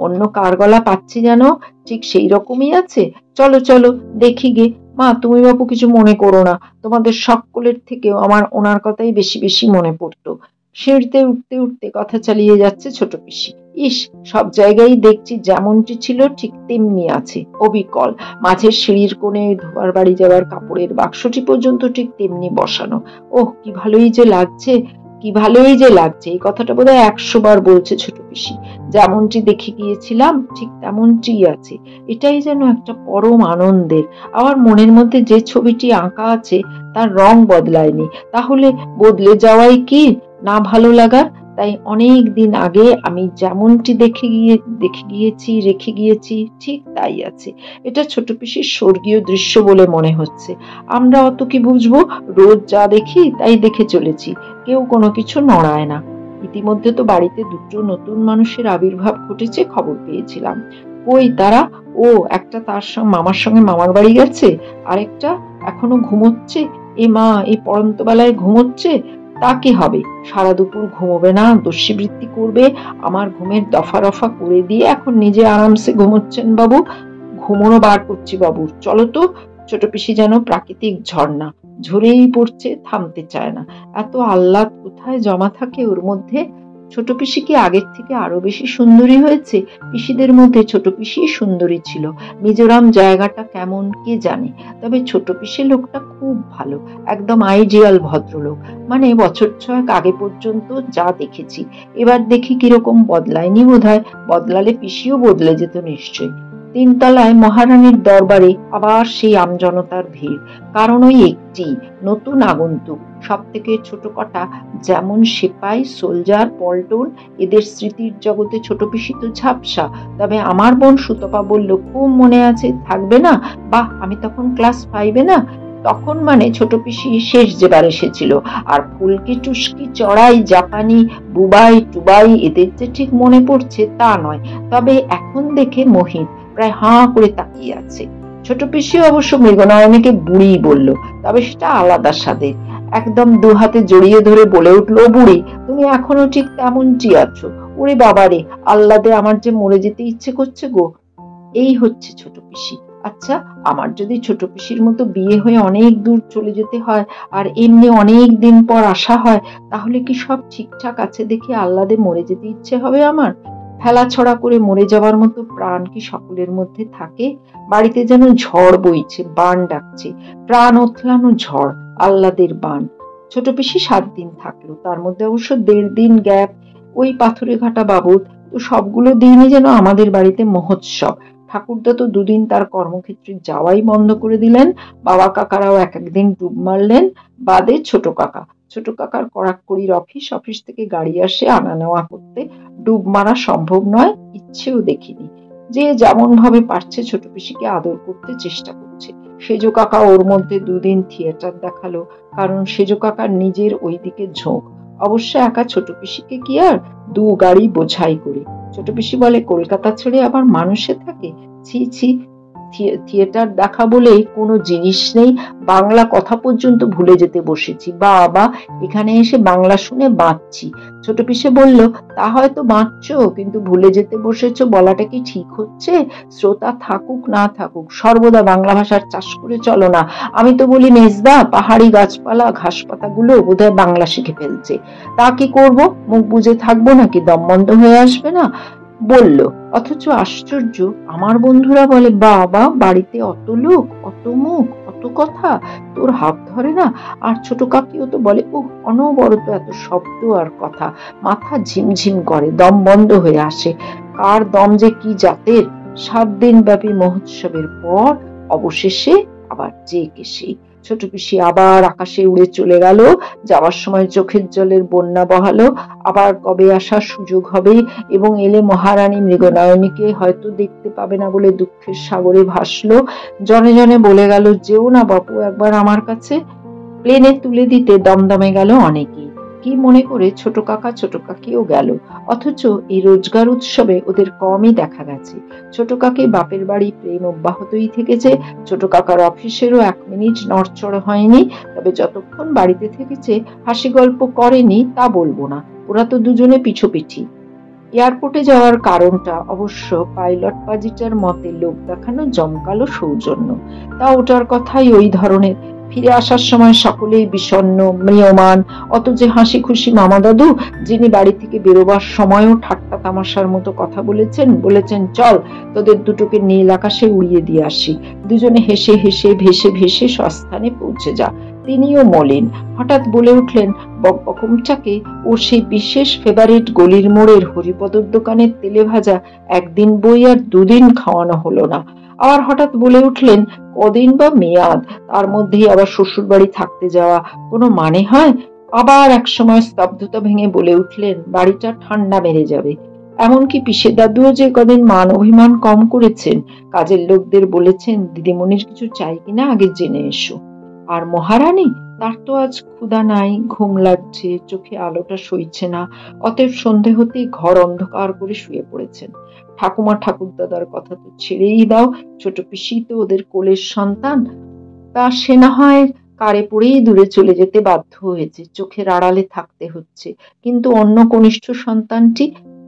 অন্য কার গলা পাচ্ছি যেন, ঠিক সেই রকমই আছে। চলো চলো, দেখি গে। মা, তুমি বাপু কিছু মনে করো না, তোমাদের সকলের থেকেও আমার ওনার কথাই বেশি বেশি মনে পড়তো। সিঁড়িতে উঠতে উঠতে কথা চালিয়ে যাচ্ছে ছোট পিসি। ইস, সব জায়গায় দেখছি যেমনটি ছিল ঠিক তেমনি আছে, অবিকল। মাঝের সিঁড়ির কোণে ধোবার বাড়ি যাওয়ার কাপড়ের বাক্সটি পর্যন্ত ঠিক তেমনি বসানো। ওহ, কি ভালোই যে লাগছে, কি ভালোই যে লাগছে। এই কথাটা বোধহয় 100 বার বলছে ছোট পিসি। যেমনটি দেখে গিয়েছিলাম ঠিক তেমনটি আছে। এটাই যেন একটা পরম আনন্দের। আমার মনের মধ্যে যে ছবিটি আঁকা আছে তার রং বদলায়নি, তাহলে বদলে যাওয়াই কি না ভালো লাগার? তাই অনেক দিন আগে আমি যেমনটি রেখে গিয়েছি ঠিক তাই আছে। এটা ছোট পিসির স্বর্গীয় দৃশ্য বলে মনে হচ্ছে। আমরা অত কি বুঝবো, রোজ যা দেখি তাই দেখে চলেছি, কেউ কোনো কিছু নড়ায় না। ইতিমধ্যে তো বাড়িতে দুটো নতুন মানুষের আবির্ভাব ঘটেছে, খবর পেয়েছিলাম। কই তারা? ও, একটা তার মামার সঙ্গে মামার বাড়ি গেছে, আরেকটা এখনো ঘুমোচ্ছে। এ মা, এই পড়ন্ত বেলায় ঘুমোচ্ছে? তা কি হবে, সারা দুপুর ঘুমোবে না, দস্যিবৃত্তি করবে। আমার ঘুমের দফা রফা করে দিয়ে এখন নিজে আরামসে ঘুমোচ্ছেন বাবু। ঘুমোনো বার করছি বাবু, চলো তো। ছোট পিসি যেন প্রাকৃতিক ঝর্ণা, ঝরেই পড়ছে, থামতে চায় না। এত আহ্লাদ কোথায় জমা থাকে ওর মধ্যে। ছোট পিসি কি আগের থেকে আরো বেশি সুন্দরী হয়েছে? পিসিদের মধ্যে ছোট পিসি সুন্দরী ছিল। মিজোরাম জায়গাটা কেমন কে জানে, তবে ছোট পিসি লোকটা খুব ভালো, একদম আইডিয়াল ভদ্রলোক। মানে বছর 6 আগে পর্যন্ত যা দেখেছি, এবার দেখি কিরকম বদলায়নি বোধহয়। বদলালে পিসিও বদলে যেত নিশ্চয়। তিনতলায় মহারানীর দরবারে আবার সেই আমজনতার ভিড়, কারণ ওই একটি নতুন আগন্তুক, সব থেকে ছোট কটা, যেমন সেপাই, সোলজার, পল্টন, এদের স্মৃতির জগতে ছোট পিসি তো ঝাপসা। তবে আমার বোন সুতপা বলল, খুব মনে আছে, থাকবে না? বাহ, আমি তখন ক্লাস 5-এ না? তখন মানে ছোট পিসি শেষ যেবার এসেছিল। আর ফুলকি টুসকি চড়াই, জাপানি, বুবাই টুবাই, এদের যে ঠিক মনে পড়ছে তা নয়, তবে এখন দেখে মোহিত প্রায় হাঁ করে তাকিয়ে আছে। ছোট পিসি অবশ্য মৃগনয়নীকে বুড়ি বলল, তবে সেটা আলাদা স্বাদের। একদম 2 হাতে জড়িয়ে ধরে বলে উঠলো, বুড়ি, তুমি এখনো ঠিক তেমনটি আছো। ওরে বাবারে, আহ্লাদে আমার যে মরে যেতে ইচ্ছে করছে গো। এই হচ্ছে ছোট পিসি। আচ্ছা, আমার যদি ছোট পিসির মতো বিয়ে হয়ে অনেক দূর চলে যেতে হয়, আর এমনি অনেক দিন পর আসা হয়, তাহলে কি সব ঠিকঠাক আছে দেখে আহ্লাদে মরে যেতে ইচ্ছে হবে আমার? ফেলা ছড়া করে মরে যাওয়ার মতো প্রাণ কি সকলের মধ্যে থাকে? বাড়িতে যেন ঝড় বইছে, বান ডাকছে, প্রাণ ওথলানো ঝড়, আহ্লাদের বান। ছোট পিসি 7 দিন থাকলো, তার মধ্যে অবশ্য 1.5 দিন গ্যাপ ওই পাথরে ঘাটা বাবদ। তো সবগুলো দিনই যেন আমাদের বাড়িতে মহোৎসব। ঠাকুরদা তো 2 দিন তার কর্মক্ষেত্রে যাওয়াই বন্ধ করে দিলেন। বাবা কাকারাও এক একদিন ডুব মারলেন, বাদে ছোট কাকা। ছোট কাকার কড়াকড়ির অফিস থেকে গাড়ি আসে আনা নেওয়া করতে। ডুব মারা সম্ভব নয়, ইচ্ছেও দেখিনি। যে যেমন ভাবে পারছে ছোট পিসিকে আদর করতে চেষ্টা করছে। সেজো কাকা ওর মধ্যে 2 দিন থিয়েটার দেখালো, কারণ সেজো কাকার নিজের ওই দিকে ঝোঁক। অবশ্য একা ছোট পিসিকে কি আর, 2 গাড়ি বোঝাই করে। ছোট পিসি বলে, কলকাতা ছেড়ে আবার মানুষে থাকে? ছি ছি, থিয়েটার দেখা বলে কোনো জিনিস নেই, বাংলা কথা পর্যন্ত ভুলে যেতে বসেছি। বাবা, এখানে এসে বাংলা শুনে বাঁচছি। ছোট পিসে বলল, তা হয়তো বাঁচছো, কিন্তু ভুলে যেতে বসেছো বলাটা কি ঠিক হচ্ছে? শ্রোতা থাকুক না থাকুক, সর্বদা বাংলা ভাষার চাষ করে চলো না। আমি তো বলি, মেজদা, পাহাড়ি গাছপালা ঘাসপাতাগুলো বোধহয় বাংলা শিখে ফেলছে। তা কি করব? মুখ বুজে থাকবো নাকি? দম বন্ধ হয়ে আসবে না? বলল। অথচ আশ্চর্য, আমার বন্ধুরা বলে, বাবা, বাড়িতে অত লোক, অত মুখ, অত কথা, তোর হাত ধরে না? আর ছোট কাকিও তো বলে, ও, অনবরত এত শব্দ আর কথা, মাথা ঝিমঝিম করে, দম বন্ধ হয়ে আসে। কার দম যে কি জাতের! 7 দিন ব্যাপী মহোৎসবের পর অবশেষে আবার যে কে সেই। ছোট পিসি আবার আকাশে উড়ে চলে গেল। যাওয়ার সময় চোখের জলের বন্যা বহালো। আবার কবে আসার সুযোগ হবে, এবং এলে মহারানী মৃগনয়নীকে হয়তো দেখতে পাবে না বলে দুঃখের সাগরে ভাসলো। জনে জনে বলে গেল, যেও না বাপু একবার আমার কাছে। প্লেনে তুলে দিতে দমদমে গেল অনেকেই। কি মনে করে ছোট কাকা ছোট কাকিও গেল। অথচ এই রোজগার উৎসবে ওদের কমই দেখা গেছে। ছোট কাকি বাপের বাড়ি প্রেম অব্যাহতই থেকেছে। ছোট কাকার অফিসেরও 1 মিনিট নড়চড় হয়নি। তবে যতক্ষণ বাড়িতে থেকেছে হাসি গল্প করেনি তা বলবো না। ওরা তো দুজনে পিছোপিঠি। এয়ারপোর্টে যাওয়ার কারণটা অবশ্য পাইলট পাজিটার মতে লোক দেখানো জমকালো সৌজন্য। তা ওটার কথাই ওই ধরনের। ফিরে আসার সময় সকলেই বিষণ্ণ, ম্রিয়মাণ। অত যে হাসি খুশি মামা দাদু, যিনি বাড়ি থেকে বেরোবার সময়ও ঠাট্টা তামাশার মতো কথা বলেছেন, চল তোদের দুটোকে নীল আকাশে উড়িয়ে দিয়ে আসি। দুজনে হেসে হেসে ভেসে ভেসে স্বস্থানে পৌঁছে যা। তিনিও মলিন। হঠাৎ বলে উঠলেন, বকবকুমটাকে ওর সেই বিশেষ ফেভারিট গলির মোড়ের হরিপদর দোকানের তেলে ভাজা 1 দিন বই আর 2 দিন খাওয়ানো হলো না। আবার হঠাৎ বলে উঠলেন, কদিন বা মেয়াদ, তার মধ্যেই আবার শ্বশুর বাড়ি থাকতে যাওয়া, কোনো মানে হয়? আবার এক সময় স্তব্ধতা ভেঙে বলে উঠলেন, বাড়িটা ঠান্ডা মেরে যাবে। এমনকি পিসে দাদুও যে কদিন মান অভিমান কম করেছেন। কাজের লোকদের বলেছেন, দিদিমণির কিছু চাই কিনা আগে জেনে এসো। আর মহারানী, তার তো আজ ক্ষুধা নাই, ঘুম লাগছে, চোখে আলোটা সইছে না। অতএব সন্ধে হতেই ঘর অন্ধকার করে শুয়ে পড়েছেন। ঠাকুমা ঠাকুরদাদার কথা তো ছেড়েই দাও, ছোট পিসি তো ওদের কোলের সন্তান। তা সে না হয় কারে পড়েই দূরে চলে যেতে বাধ্য হয়েছে, চোখের আড়ালে থাকতে হচ্ছে। কিন্তু অন্য কনিষ্ঠ সন্তানটি?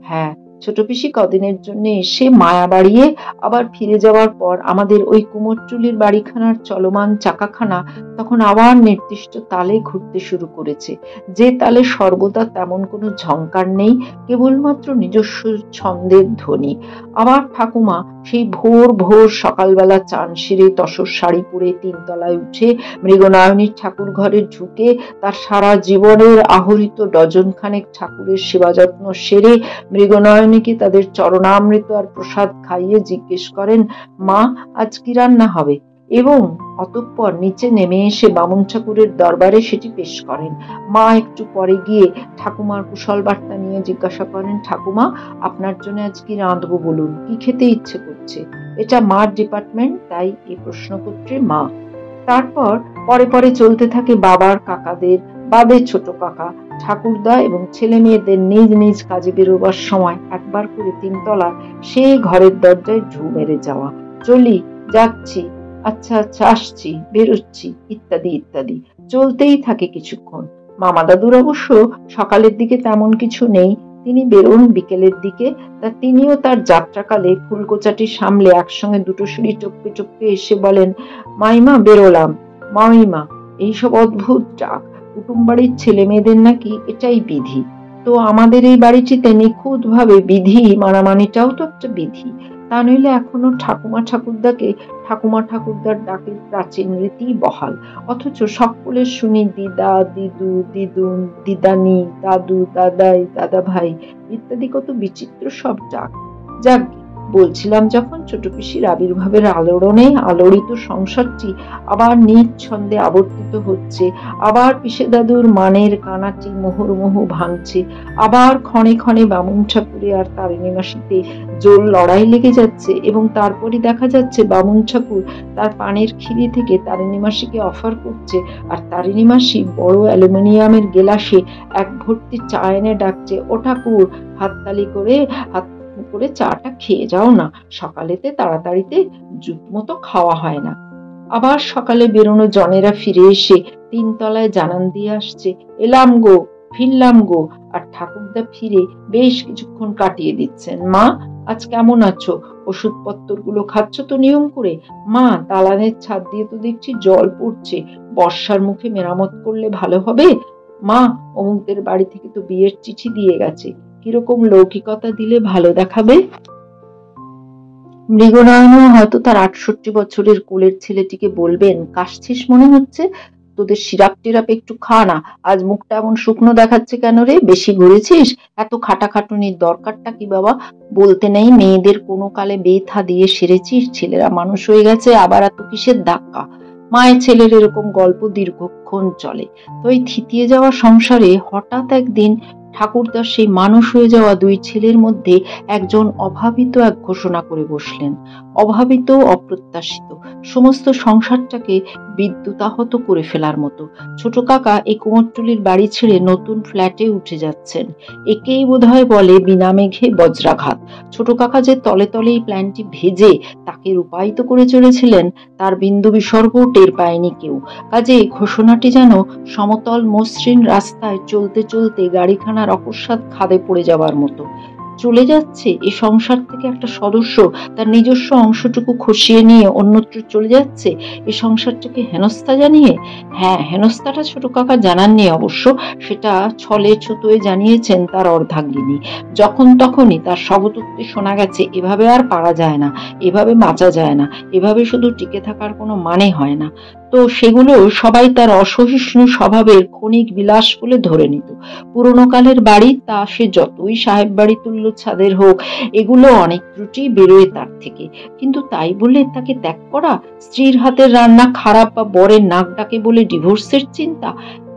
হ্যাঁ, ছোট পিসি কদিনের জন্য এসে মায়া বাড়িয়ে আবার ফিরে যাওয়ার পর আমাদের ওই কুমোরটুলির বাড়িখানার চলমান চাকাখানা তখন আবার নির্দিষ্ট তালে ঘুরতে শুরু করেছে। যে তালে সর্বদা তেমন কোনো ঝংকার নেই, কেবলমাত্র নিজস্ব ছন্দের ধ্বনি। আবার ঠাকুমা সেই ভোর ভোর সকালবেলা চান সেরে তসর শাড়ি পরে 3 তলায় উঠে মৃগনয়নীর ঠাকুর ঘরে ঢুকে তার সারা জীবনের আহরিত ডজনখানেক ঠাকুরের সেবা যত্ন সেরে মৃগনয়নীকে তাদের চরণামৃত আর প্রসাদ খাইয়ে জিজ্ঞেস করেন, মা, আজ কি রান্না হবে? এবং অতঃপর নিচে নেমে এসে বামুন ঠাকুরের দরবারে সেটি পেশ করেন। মা একটু পরে গিয়ে ঠাকুমার কুশল বার্তা নিয়ে জিজ্ঞাসা করেন, ঠাকুমা, আপনার জন্য আজ কি রাঁধবো বলুন, কি খেতে ইচ্ছে করছে? এটা মার ডিপার্টমেন্ট, তাই এই প্রশ্ন করছে মা। তারপর পরে পরে চলতে থাকে বাবার কাকাদের, বাদে ছোট কাকা, ঠাকুরদা এবং ছেলে মেয়েদের নিজ নিজ কাজে বেরোবার সময় একবার করে 3 তলার সেই ঘরের দরজায় ঢু মেরে যাওয়া, চলি, যাচ্ছি, আচ্ছা আচ্ছা আসছি, বেরোচ্ছি, ইত্যাদি ইত্যাদি চলতেই থাকে কিছুক্ষণ। মামা দাদুর অবশ্য সকালের দিকে তেমন কিছু নেই, তিনি বেরোন বিকেলের দিকে। তা তিনিও তার যাত্রাকালে ফুলকোচাটি সামলে একসঙ্গে 2টো সিঁড়ি টপকে টপকে এসে বলেন, মাইমা, বেরোলাম। মামিমা, এইসব অদ্ভুত ডাক। কুটুম বাড়ির ছেলে মেয়েদের নাকি এটাই বিধি। তো আমাদের এই বাড়িটিতে নিখুঁত ভাবে বিধি মানামানিটাও তো একটা বিধি। তা নইলে এখনো ঠাকুমা ঠাকুরদাকে ঠাকুমা ঠাকুরদার ডাকের প্রাচীন রীতি বহাল। অথচ সকলের শুনি দিদা, দিদু, দিদুন, দিদানি, দাদু, দাদাই, দাদা ভাই ইত্যাদি কত বিচিত্র সব ডাক। যাক, বলছিলাম যখন, ছোট পিসির আবির্ভাবের আলোড়নে আলোড়িত সংসারটি আবার নিজ ছন্দে আবর্তিত হচ্ছে, আবার পিসে দাদুর মানের কানাটি মুহুর্মুহু ভাঙছে, আবার ক্ষণে ক্ষণে বামুন ঠাকুরে আর তারিণী মাসিতে জোর লড়াই লেগে যাচ্ছে, এবং তারপরই দেখা যাচ্ছে বামুন ঠাকুর তার পানের খিলি থেকে তারিণী মাসিকে অফার করছে, আর তারিণী মাসি বড় অ্যালুমিনিয়ামের গেলাসে 1 ভর্তি চা এনে ডাকছে, ও ঠাকুর, হাততালি করে করে চাটা খেয়ে যাও না, সকালেতে তাড়াতাড়িতে জুত মতো খাওয়া হয় না। আবার সকালে বেরোনো জনেরা ফিরে এসে 3 তলায় জানান দিয়ে আসছে, এলাম গো, ফিরলাম গো। আর ঠাকুরদা ফিরে বেশ কিছুক্ষণ কাটিয়ে দিচ্ছেন। মা, আজ কেমন আছো? ওষুধপত্র গুলো খাচ্ছ তো নিয়ম করে? মা, দালানের ছাদ দিয়ে তো দেখছি জল পড়ছে, বর্ষার মুখে মেরামত করলে ভালো হবে। মা, অমুকদের বাড়ি থেকে তো বিয়ের চিঠি দিয়ে গেছে, কিরকম লৌকিকতা দিলে ভালো দেখাবে? মৃগনয়নও হয়তো তার 68 বছরের কোলের ছেলেটিকে বলবেন, কাশছিস মনে হচ্ছে, তোদের সিরাপ টিরাপ একটু খা না, আজ মুখটা এমন শুকনো দেখাচ্ছে কেন রে, বেশি ঘুরেছিস? এত খাটাখাটুনির দরকারটা কি বাবা? বলতে নেই মেয়েদের কোনো কালে বেথা দিয়ে সেরেছিস, ছেলেরা মানুষ হয়ে গেছে, আবার এত কিসের ধাক্কা? মায়ের ছেলের এরকম গল্প দীর্ঘক্ষণ চলে। তো এই থিতিয়ে যাওয়া সংসারে হঠাৎ একদিন ঠাকুরদার সেই মানুষ হয়ে যাওয়া 2 ছেলের মধ্যে একজন অভাবিত এক ঘোষণা করে বসলেন। অভাবিত, অপ্রত্যাশিত, সমস্ত সংসারটাকে বিদ্যুতাহত করে ফেলার মতো। ছোট কাকা এই কুমোরটুলির বাড়ি ছেড়ে নতুন ফ্ল্যাটে উঠে যাচ্ছেন। একেই বোধহয় বলে বিনা মেঘে বজ্রাঘাত। ছোট কাকা যে তলে তলে এই প্ল্যানটি ভেজে তাকে রূপায়িত করে চলেছিলেন, তার বিন্দু বিসর্গও টের পায়নি কেউ। কাজে ঘোষণাটি যেন সমতল মসৃণ রাস্তায় চলতে চলতে গাড়িখানার অকস্মাৎ খাদে পড়ে যাবার মতো। চলে যাচ্ছে এ সংসার থেকে একটা সদস্য, তার নিজস্ব অংশটুকু খসিয়ে নিয়ে অন্যত্র চলে যাচ্ছে এ সংসারটাকে হেনস্থা জানিয়ে। হ্যাঁ, হেনস্থাটা ছোট কাকা জানাননি অবশ্য, সেটা ছলে ছুতোয় জানিয়েছেন তার অর্ধাঙ্গিনী। যখন তখনই তার শবতোক্তি শোনা গেছে, এভাবে আর পারা যায় না, এভাবে বাঁচা যায় না, এভাবে শুধু টিকে থাকার কোনো মানে হয় না। তো সেগুলো সবাই তার অসহিষ্ণু স্বভাবের ক্ষণিক বিলাস বলে ধরে নিত। পুরোনো কালের বাড়ি, তা সে যতই সাহেব বাড়ি তুল্য ছাদের হোক, এগুলো অনেক ত্রুটি বেরোয় তার থেকে। কিন্তু তাই বলে তাকে ত্যাগ করা? স্ত্রীর হাতের রান্না খারাপ বা বরের নাক ডাকে বলে ডিভোর্সের চিন্তা?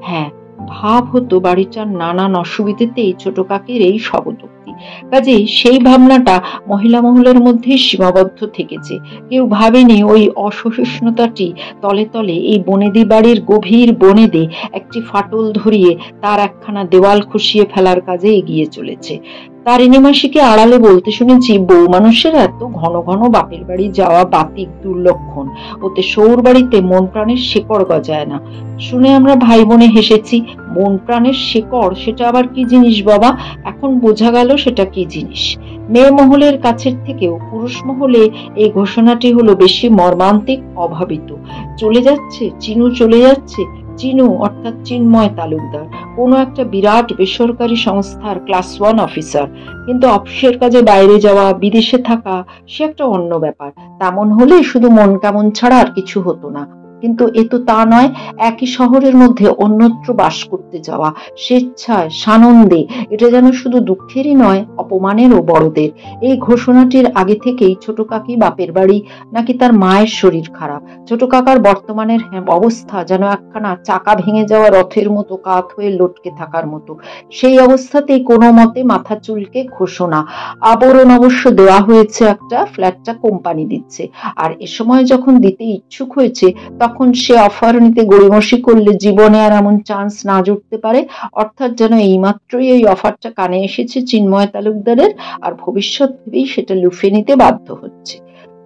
হ্যাঁ, ভাব হতো বাড়িটার নানান অসুবিধেতেই ছোট কাকের এই শবতোক্তি। কাজেই সেই ভাবনাটা মহিলা মহলের মধ্যেই সীমাবদ্ধ থেকেছে। কেউ ভাবেনি ওই অসহিষ্ণুতাটি তলে তলে এই বনেদি বাড়ির গভীর বনেদে একটি ফাটল ধরিয়ে তার একখানা দেওয়াল খুশিয়ে ফেলার কাজে এগিয়ে চলেছে। তারিণী মাসিকে আড়ালে বলতে শুনেছি, বউ মানুষের এত ঘন ঘন বাপের বাড়ি যাওয়া বাতিক দুর্লক্ষণ, ওতে সৌর বাড়িতে মন প্রাণের শেকড় গজায় না। শুনে আমরা ভাই বোনে হেসেছি। মন প্রাণের শেকড়, সেটা আবার কি জিনিস বাবা? এখন বোঝা গেল সেটা কি জিনিস। মেয়ে মহলের কাছের থেকেও পুরুষ মহলে এই ঘোষণাটি হলো বেশি মর্মান্তিক। অভাবিত। চলে যাচ্ছে, চিনু চলে যাচ্ছে। চিনু অর্থাৎ চিন্ময় তালুকদার, কোনো একটা বিরাট বেসরকারি সংস্থার ক্লাস 1 অফিসার। কিন্তু অফিসের কাজে বাইরে যাওয়া, বিদেশে থাকা, সে একটা অন্য ব্যাপার। তেমন হলে শুধু মন কেমন ছাড়া আর কিছু হতো না। কিন্তু এ তো তা নয়। একই শহরের মধ্যে অন্যত্র বাস করতে যাওয়া, স্বেচ্ছায়, সানন্দে, এটা যেন শুধু দুঃখেরই নয়, অপমানেরও বড়দের। এই ঘোষণাটির আগে থেকেই ছোট কাকি বাপের বাড়ি, নাকি তার মায়ের শরীর খারাপ? ছোট কাকার বর্তমানের অবস্থা যেন একখানা চাকা ভেঙে যাওয়া রথের মতো কাত হয়ে লটকে থাকার মতো। সেই অবস্থাতেই কোনো মতে মাথা চুলকে ঘোষণা। আবরণ অবশ্য দেওয়া হয়েছে একটা, ফ্ল্যাটটা কোম্পানি দিচ্ছে। আর এ সময় যখন দিতে ইচ্ছুক হয়েছে, তখন সে অফার নিতে গড়িমসি করলে জীবনে আর এমন চান্স না জুটতে পারে। অর্থাৎ যেন এইমাত্রই এই অফারটা কানে এসেছে চিন্ময় তালুকদারের, আর ভবিষ্যৎ ভেবেই সেটা লুফে নিতে বাধ্য হচ্ছে।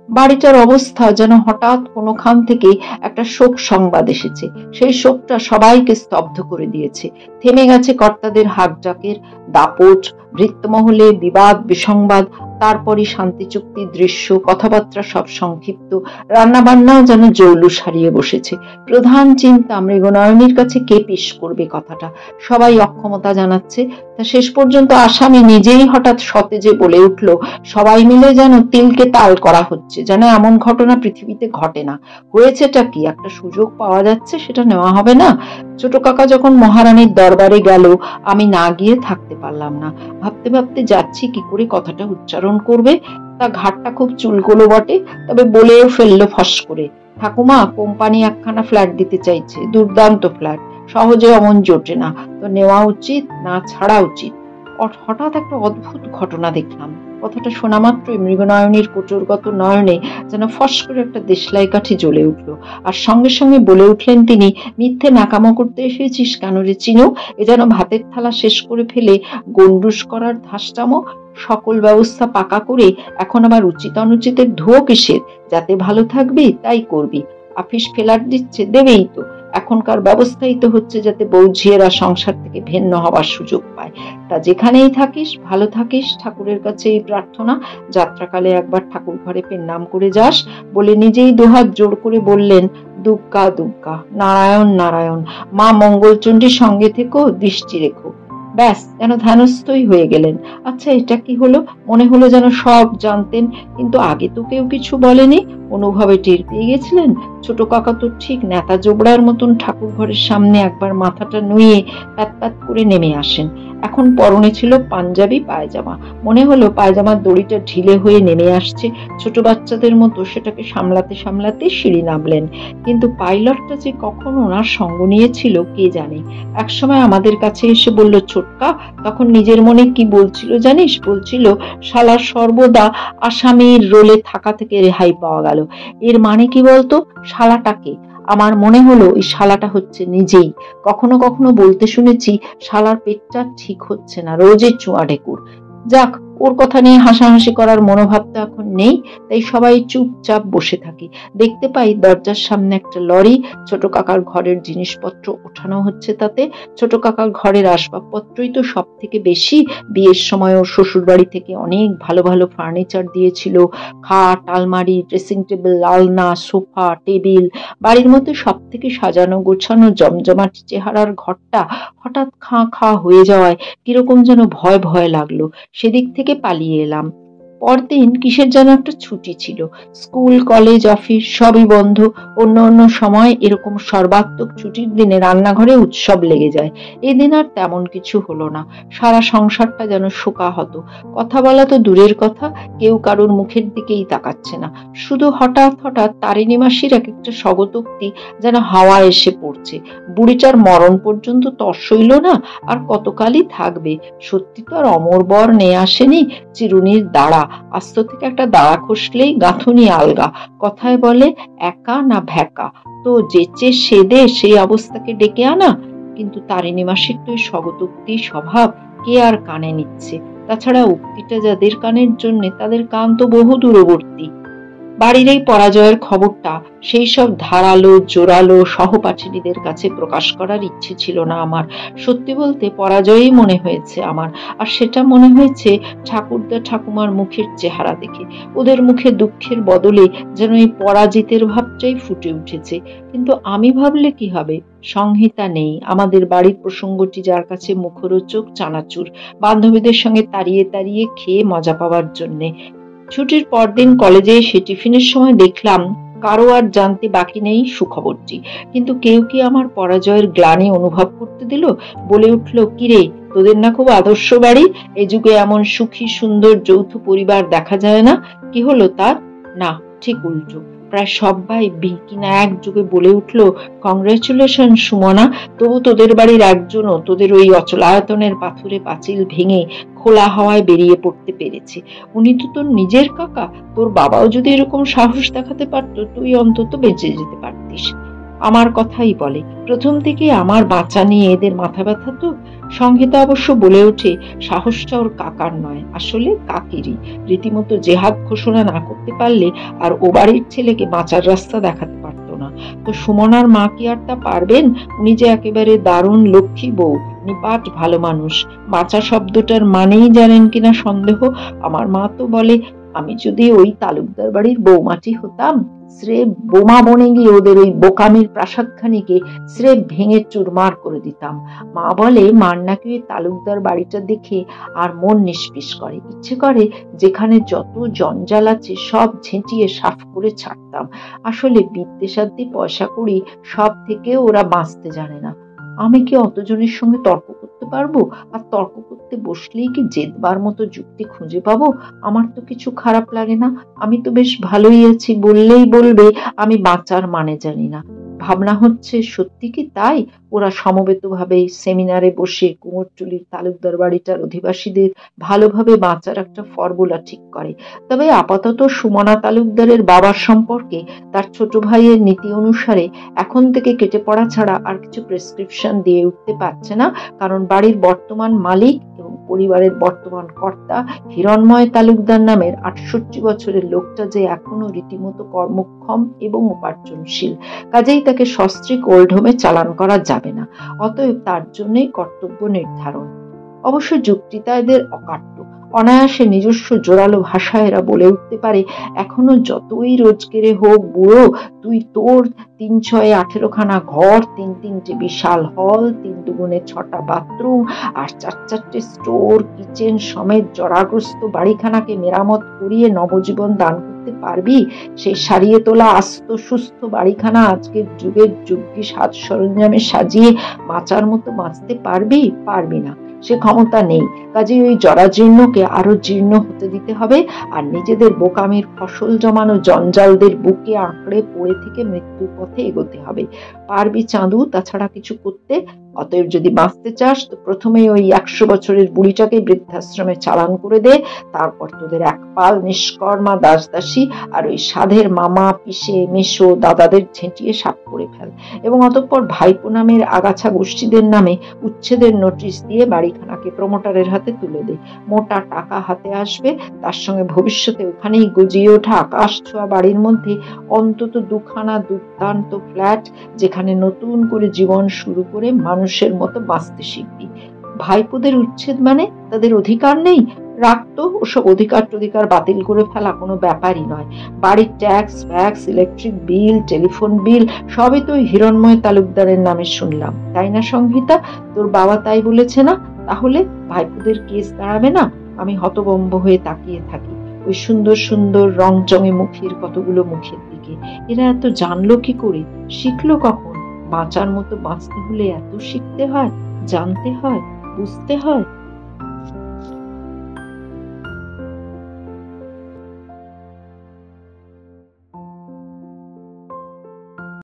বাড়িটার অবস্থা যেন হঠাৎ কোনোখান থেকে একটা শোক সংবাদ এসেছে। সেই শোকটা সবাইকে স্তব্ধ করে দিয়েছে। থেমে গেছে কর্তাদের হাঁকডাকের দাপট, ভৃত্যমহলে বিবাদ বিসংবাদ, তারপরই শান্তি চুক্তির দৃশ্য, কথাবার্তা সব সংক্ষিপ্ত। রান্না বান্নাও যেন জৌলুস হারিয়ে বসেছে। প্রধান চিন্তা, মৃগনয়নীর কাছে কে পেশ করবে কথাটা। সবাই অক্ষমতা জানাচ্ছে। তা শেষ পর্যন্ত আসামি নিজেই হঠাৎ সতেজে বলে উঠল, সবাই মিলে যেন তিলকে তাল করা হচ্ছে, যেন এমন ঘটনা পৃথিবীতে ঘটে না। হয়েছেটা কি? একটা সুযোগ পাওয়া যাচ্ছে, সেটা নেওয়া হবে না? ছোট কাকা যখন মহারানীর দরবারে গেল, আমি না গিয়ে থাকতে পারলাম না। ভাবতে ভাবতে যাচ্ছি কি করে কথাটা উচ্চারণ করবে। তা ঘাটটা খুব চুলকোলো বটে, তবে বলেও ফেললো ফস করে, ঠাকুমা, কোম্পানি একখানা ফ্ল্যাট দিতে চাইছে, দুর্দান্ত ফ্ল্যাট, সহজে অমন জোটে না, তো নেওয়া উচিত না ছাড়া উচিত? হঠাৎ একটা অদ্ভুত ঘটনা দেখলাম। কথাটা শোনা মাত্রই মৃগনয়নীর কোটরগত নয়নে যেন ফস করে একটা দেশলাই কাঠি জ্বলে উঠল। আর সঙ্গে সঙ্গে বলে উঠলেন তিনি, মিথ্যে নাকামো করতে এসেছিস কেন রে চিনু? এ যেন ভাতের থালা শেষ করে ফেলে গন্ডুস করার ধাসটামো। সকল ব্যবস্থা পাকা করে এখন আবার উচিত অনুচিতের ধুয়ো কিসের? যাতে ভালো থাকবি তাই করবি। আফিস ফেলার দিচ্ছে, দেবেই তো। এখনকার ব্যবস্থাই তো হচ্ছে যাতে বউ-ঝিয়েরা সংসার থেকে ভিন্ন হওয়ার সুযোগ পায়। তা যেখানেই থাকিস ভালো থাকিস, ঠাকুরের কাছে এই প্রার্থনা। যাত্রাকালে একবার ঠাকুর ঘরে নাম করে যাস, বলে নিজেই দুহাত জোড় করে বললেন, দুগ্গা দুগ্গা, নারায়ণ নারায়ণ, মা মঙ্গলচণ্ডীর সঙ্গে থেকো, দৃষ্টি রেখো। ব্যাস, যেন ধ্যানস্থই হয়ে গেলেন। আচ্ছা, এটা কি হলো? মনে হলো যেন সব জানতেন, কিন্তু আগে তো কেউ কিছু বলেনি। অনুভবে টের পেয়ে গেছিলেন। ছোট কাকা তো ঠিক নেতা জোবড়ার মতন ঠাকুর ঘরের সামনে একবার মাথাটা নুয়ে প্যাত প্যাত করে নেমে আসেন। এখন পরনে ছিল পাঞ্জাবি পায়জামা। মনে হলো পায়জামার দড়িটা ঢিলে হয়ে নেমে আসছে। ছোট বাচ্চাদের মতো সেটাকে সামলাতে সামলাতে সিঁড়ি নামলেন। কিন্তু পাইলটটা যে কখন ওনার সঙ্গ নিয়েছিল কে জানে। একসময় আমাদের কাছে এসে বলল, ছোটকা, তখন নিজের মনে কি বলছিল জানিস? বলছিল, শালার সর্বদা আসামির রোলে থাকা থেকে রেহাই পাওয়া গেল। এর মানে কি বলতো? শালাটাকে। আমার মনে হলো এই শালাটা হচ্ছে নিজেই। কখনো কখনো বলতে শুনেছি, শালার পেটটা ঠিক হচ্ছে না, রোজই চুয়া ঢেকুর। যাক, ওর কথা নিয়ে হাসাহাসি করার মনোভাব তো এখন নেই, তাই সবাই চুপচাপ বসে থাকি। দেখতে পাই দরজার সামনে একটা লরি, ছোট কাকার ঘরের জিনিসপত্র ওঠানো হচ্ছে তাতে। ছোট কাকার ঘরের আসবাবপত্রই তো সব থেকে বেশি। বিয়ের সময় ওর শ্বশুর বাড়ি থেকে অনেক ভালো ভালো ফার্নিচার দিয়েছিল, খাট, আলমারি, ড্রেসিং টেবিল, আলনা, সোফা, টেবিল। বাড়ির মধ্যে সব থেকে সাজানো গোছানো জমজমাট চেহারার ঘরটা হঠাৎ খাঁ খাঁ হয়ে যাওয়ায় কিরকম যেন ভয় ভয় লাগলো। সেদিক থেকে পালিয়ে এলাম। পরদিন কিসের যেন একটা ছুটি ছিল। স্কুল, কলেজ, অফিস সবই বন্ধ। অন্য অন্য সময় এরকম সর্বাত্মক ছুটির দিনে রান্নাঘরে উৎসব লেগে যায়। এদিন আর তেমন কিছু হলো না। সারা সংসারটা যেন শোকাহত। কথা বলা তো দূরের কথা, কেউ কারোর মুখের দিকেই তাকাচ্ছে না। শুধু হঠাৎ হঠাৎ তারিণী মাসির এক একটা স্বগতোক্তি যেন হাওয়া এসে পড়ছে। বুড়িটার মরণ পর্যন্ত তর সইল না, আর কতকালই থাকবে। সত্যি তো আর অমর বর নিয়ে আসেনি, চিরুনির দাঁড়া। আস্ত থেকে একটা দাঁড়া খসলেই গাঁথুনি আলগা। কথায় বলে, একা না ভ্যাকা, তো যেচে সেদে সেই অবস্থাকে ডেকে আনা। কিন্তু তারিণী মাসির তো স্বগতোক্তি স্বভাব, কে আর কানে নিচ্ছে? তাছাড়া উক্তিটা যাদের কানের জন্য, তাদের কান তো বহু দূরবর্তী। বাড়ির এই পরাজয়ের খবরটা সেই সব ধারালো জোরালো সহপাঠিনীদের কাছে প্রকাশ করার ইচ্ছে ছিল না আমার। সত্যি বলতে পরাজয়ই মনে হয়েছে আমার। আর সেটা মনে হয়েছে ঠাকুরদা ঠাকুমার মুখের চেহারা দেখে। ওদের মুখে দুঃখের বদলে যেন এই পরাজিতের ভাবটাই ফুটে উঠেছে। কিন্তু আমি ভাবলে কি হবে? সংহিতা নেই। আমাদের বাড়ির প্রসঙ্গটি যার কাছে মুখরোচক, চানাচুর, বান্ধবীদের সঙ্গে তাড়িয়ে তাড়িয়ে খেয়ে মজা পাওয়ার জন্যে। ছুটির পরদিন কলেজে এসে টিফিনের সময় দেখলাম কারো আর জানতে বাকি নেই সুখবরটি। কিন্তু কেউ কি আমার পরাজয়ের গ্লানি অনুভব করতে দিল? বলে উঠল, কিরে, তোদের না খুব আদর্শ বাড়ি? এ যুগে এমন সুখী সুন্দর যৌথ পরিবার দেখা যায় না। কি হলো তার? না, ঠিক উল্টো। প্রায় সবাই কিনা একযোগে বলে উঠল, কংগ্রেচুলেশন সুমনা, তবু তোদের বাড়ির একজনও তোদের ওই অচলায়তনের পাথুরে পাঁচিল ভেঙে খোলা হাওয়ায় বেরিয়ে পড়তে পেরেছে। উনি তো তোর নিজের কাকা। তোর বাবাও যদি এরকম সাহস দেখাতে পারতো, তুই অন্তত বেঁচে যেতে পারতিস। আমার কথাই বলে, প্রথম থেকে আমার বাঁচা নিয়ে এদের মাথা ব্যথা তো। সংহিতা অবশ্য বলে ওঠে, সাহসটা ওর কাকার নয়, আসলে কাকেরই। রীতিমতো জেহাদ ঘোষণা না করতে পারলে আর ও বাড়ির ছেলেকে বাঁচার রাস্তা দেখাতে পারতো না। তো সুমনার মা কি আর তা পারবেন? উনি যে একেবারে দারুণ লক্ষ্মী বউ, নিপাট ভালো মানুষ। বাঁচা শব্দটার মানেই জানেন কিনা সন্দেহ। আমার মা তো বলে, আমি যদি ওই তালুকদার বাড়ির বৌমাটি হতাম, স্রেফ বোমা বনে গিয়ে ওদের ওই বোকামির প্রাসাদখানিকে স্রেফ ভেঙে চুরমার করে দিতাম। মা বলে, মার নাকি ওই তালুকদার বাড়িটা দেখে আর মন নিষ্পিস করে, ইচ্ছে করে যেখানে যত জঞ্জাল আছে সব ঝেঁটিয়ে সাফ করে ছাড়তাম। আসলে বিদ্যে পয়সা করি সব থেকে ওরা বাঁচতে জানে না। আমি কি অতজনের সঙ্গে তর্ক করতে পারবো? আর তর্ক করতে বসলেই কি জেদবার মতো যুক্তি খুঁজে পাবো? আমার তো কিছু খারাপ লাগে না। আমি তো বেশ ভালোই আছি। বললেই বলবে আমি বাঁচার মানে জানি না। ভাবনা হচ্ছে, সত্যি কি তাই? ওরা সমবেতভাবে সেমিনারে বসে কুমোরটুলির তালুকদার বাড়িটার অধিবাসীদের ভালোভাবে বাঁচার একটা ফর্মুলা ঠিক করে। তবে আপাতত সুমনা তালুকদারের বাবার সম্পর্কে তার ছোট ভাইয়ের নীতি অনুসারে এখন থেকে কেটে পড়া ছাড়া আর কিছু প্রেসক্রিপশন দিয়ে উঠতে পারছে না, কারণ বাড়ির বর্তমান মালিক এবং পরিবারের বর্তমান কর্তা হিরণময় তালুকদার নামের ৬৮ বছরের লোকটা যে এখনো রীতিমতো কর্মক্ষম এবং উপার্জনশীল, কাজেই তাকে সস্ত্রীক ওল্ড হোমে চালান করা যাবে না। অতএব তার জন্যই কর্তব্য নির্ধারণ। অবশ্য যুক্তিটা এদের অকাট্য। অনায়াসে নিজস্ব জোরালো ভাষায় এরা বলে উঠতে পারে, এখনো যতই রোজগেরে হোক বুড়ো, তুই তোর ৩-৬-১৮খানা ঘর, ৩-৩টে বিশাল হল, ৩-২-৬টা বাথরুম আর ৪-৪টে স্টোর কিচেন সমেত জরাগ্রস্ত বাড়িখানাকে মেরামত করিয়ে নবজীবন দান করতে পারবি? সেই সারিয়ে তোলা আস্ত সুস্থ বাড়িখানা আজকের যুগের যুগ্গী সাজ সরঞ্জামে সাজিয়ে মাচার মতো বাঁচতে পারবি? পারবি না, সে ক্ষমতা নেই। কাজেই ওই জরাজীর্ণকে আরো জীর্ণ হতে দিতে হবে, আর নিজেদের বোকামির ফসল জমানো জঞ্জালদের বুকে আঁকড়ে পড়ে থেকে মৃত্যুর পথে এগোতে হবে। পারবি চাঁদু তাছাড়া কিছু করতে? অতএব যদি বাঁচতে চাস তো প্রথমেই ওই ১০০ বছরের বুড়িটাকে বৃদ্ধাশ্রমে চালান করে দে, তারপর তোদের একপাল নিষ্কর্মা দাসদাসী আর ওই সাধের মামা পিসে মেশো দাদাদের ঝেঁটিয়ে সাফ করে ফেল, এবং অতঃপর ভাইপো নামের আগাছা গোষ্ঠীদের নামে উচ্ছেদের নোটিশ দিয়ে বাড়িখানাকে প্রমোটারের হাতে তুলে দে। মোটা টাকা হাতে আসবে, তার সঙ্গে ভবিষ্যতে ওখানেই গজিয়ে ওঠা আকাশ ছোঁয়া বাড়ির মধ্যে অন্তত ২খানা দুর্দান্ত ফ্ল্যাট, যেখানে নতুন করে জীবন শুরু করে মানুষের মতো বাঁচতে শিখবি। ভাইপোদের উচ্ছেদ মানে তাদের অধিকার নেই? রাখতো, ওসব অধিকার বাতিল করে ফেলা কোনো ব্যাপারই নয়। বাড়ির tax fax, electric bill, telephone bill সবই তো হিরণময় তালুকদারের নামে শুনলাম, তাই না সংহিতা? তোর বাবা তাই বলেছে না? তাহলে ভাইপোদের কেস দাঁড়াবে না? আমি হতভম্ব হয়ে তাকিয়ে থাকি ওই সুন্দর সুন্দর রংচঙে মুখের কতগুলো মুখের দিকে। এরা এত জানলো কি করে? শিখলো কখন? বাঁচার মতো বাঁচতে হলে এত শিখতে হয়, জানতে হয়, বুঝতে হয়।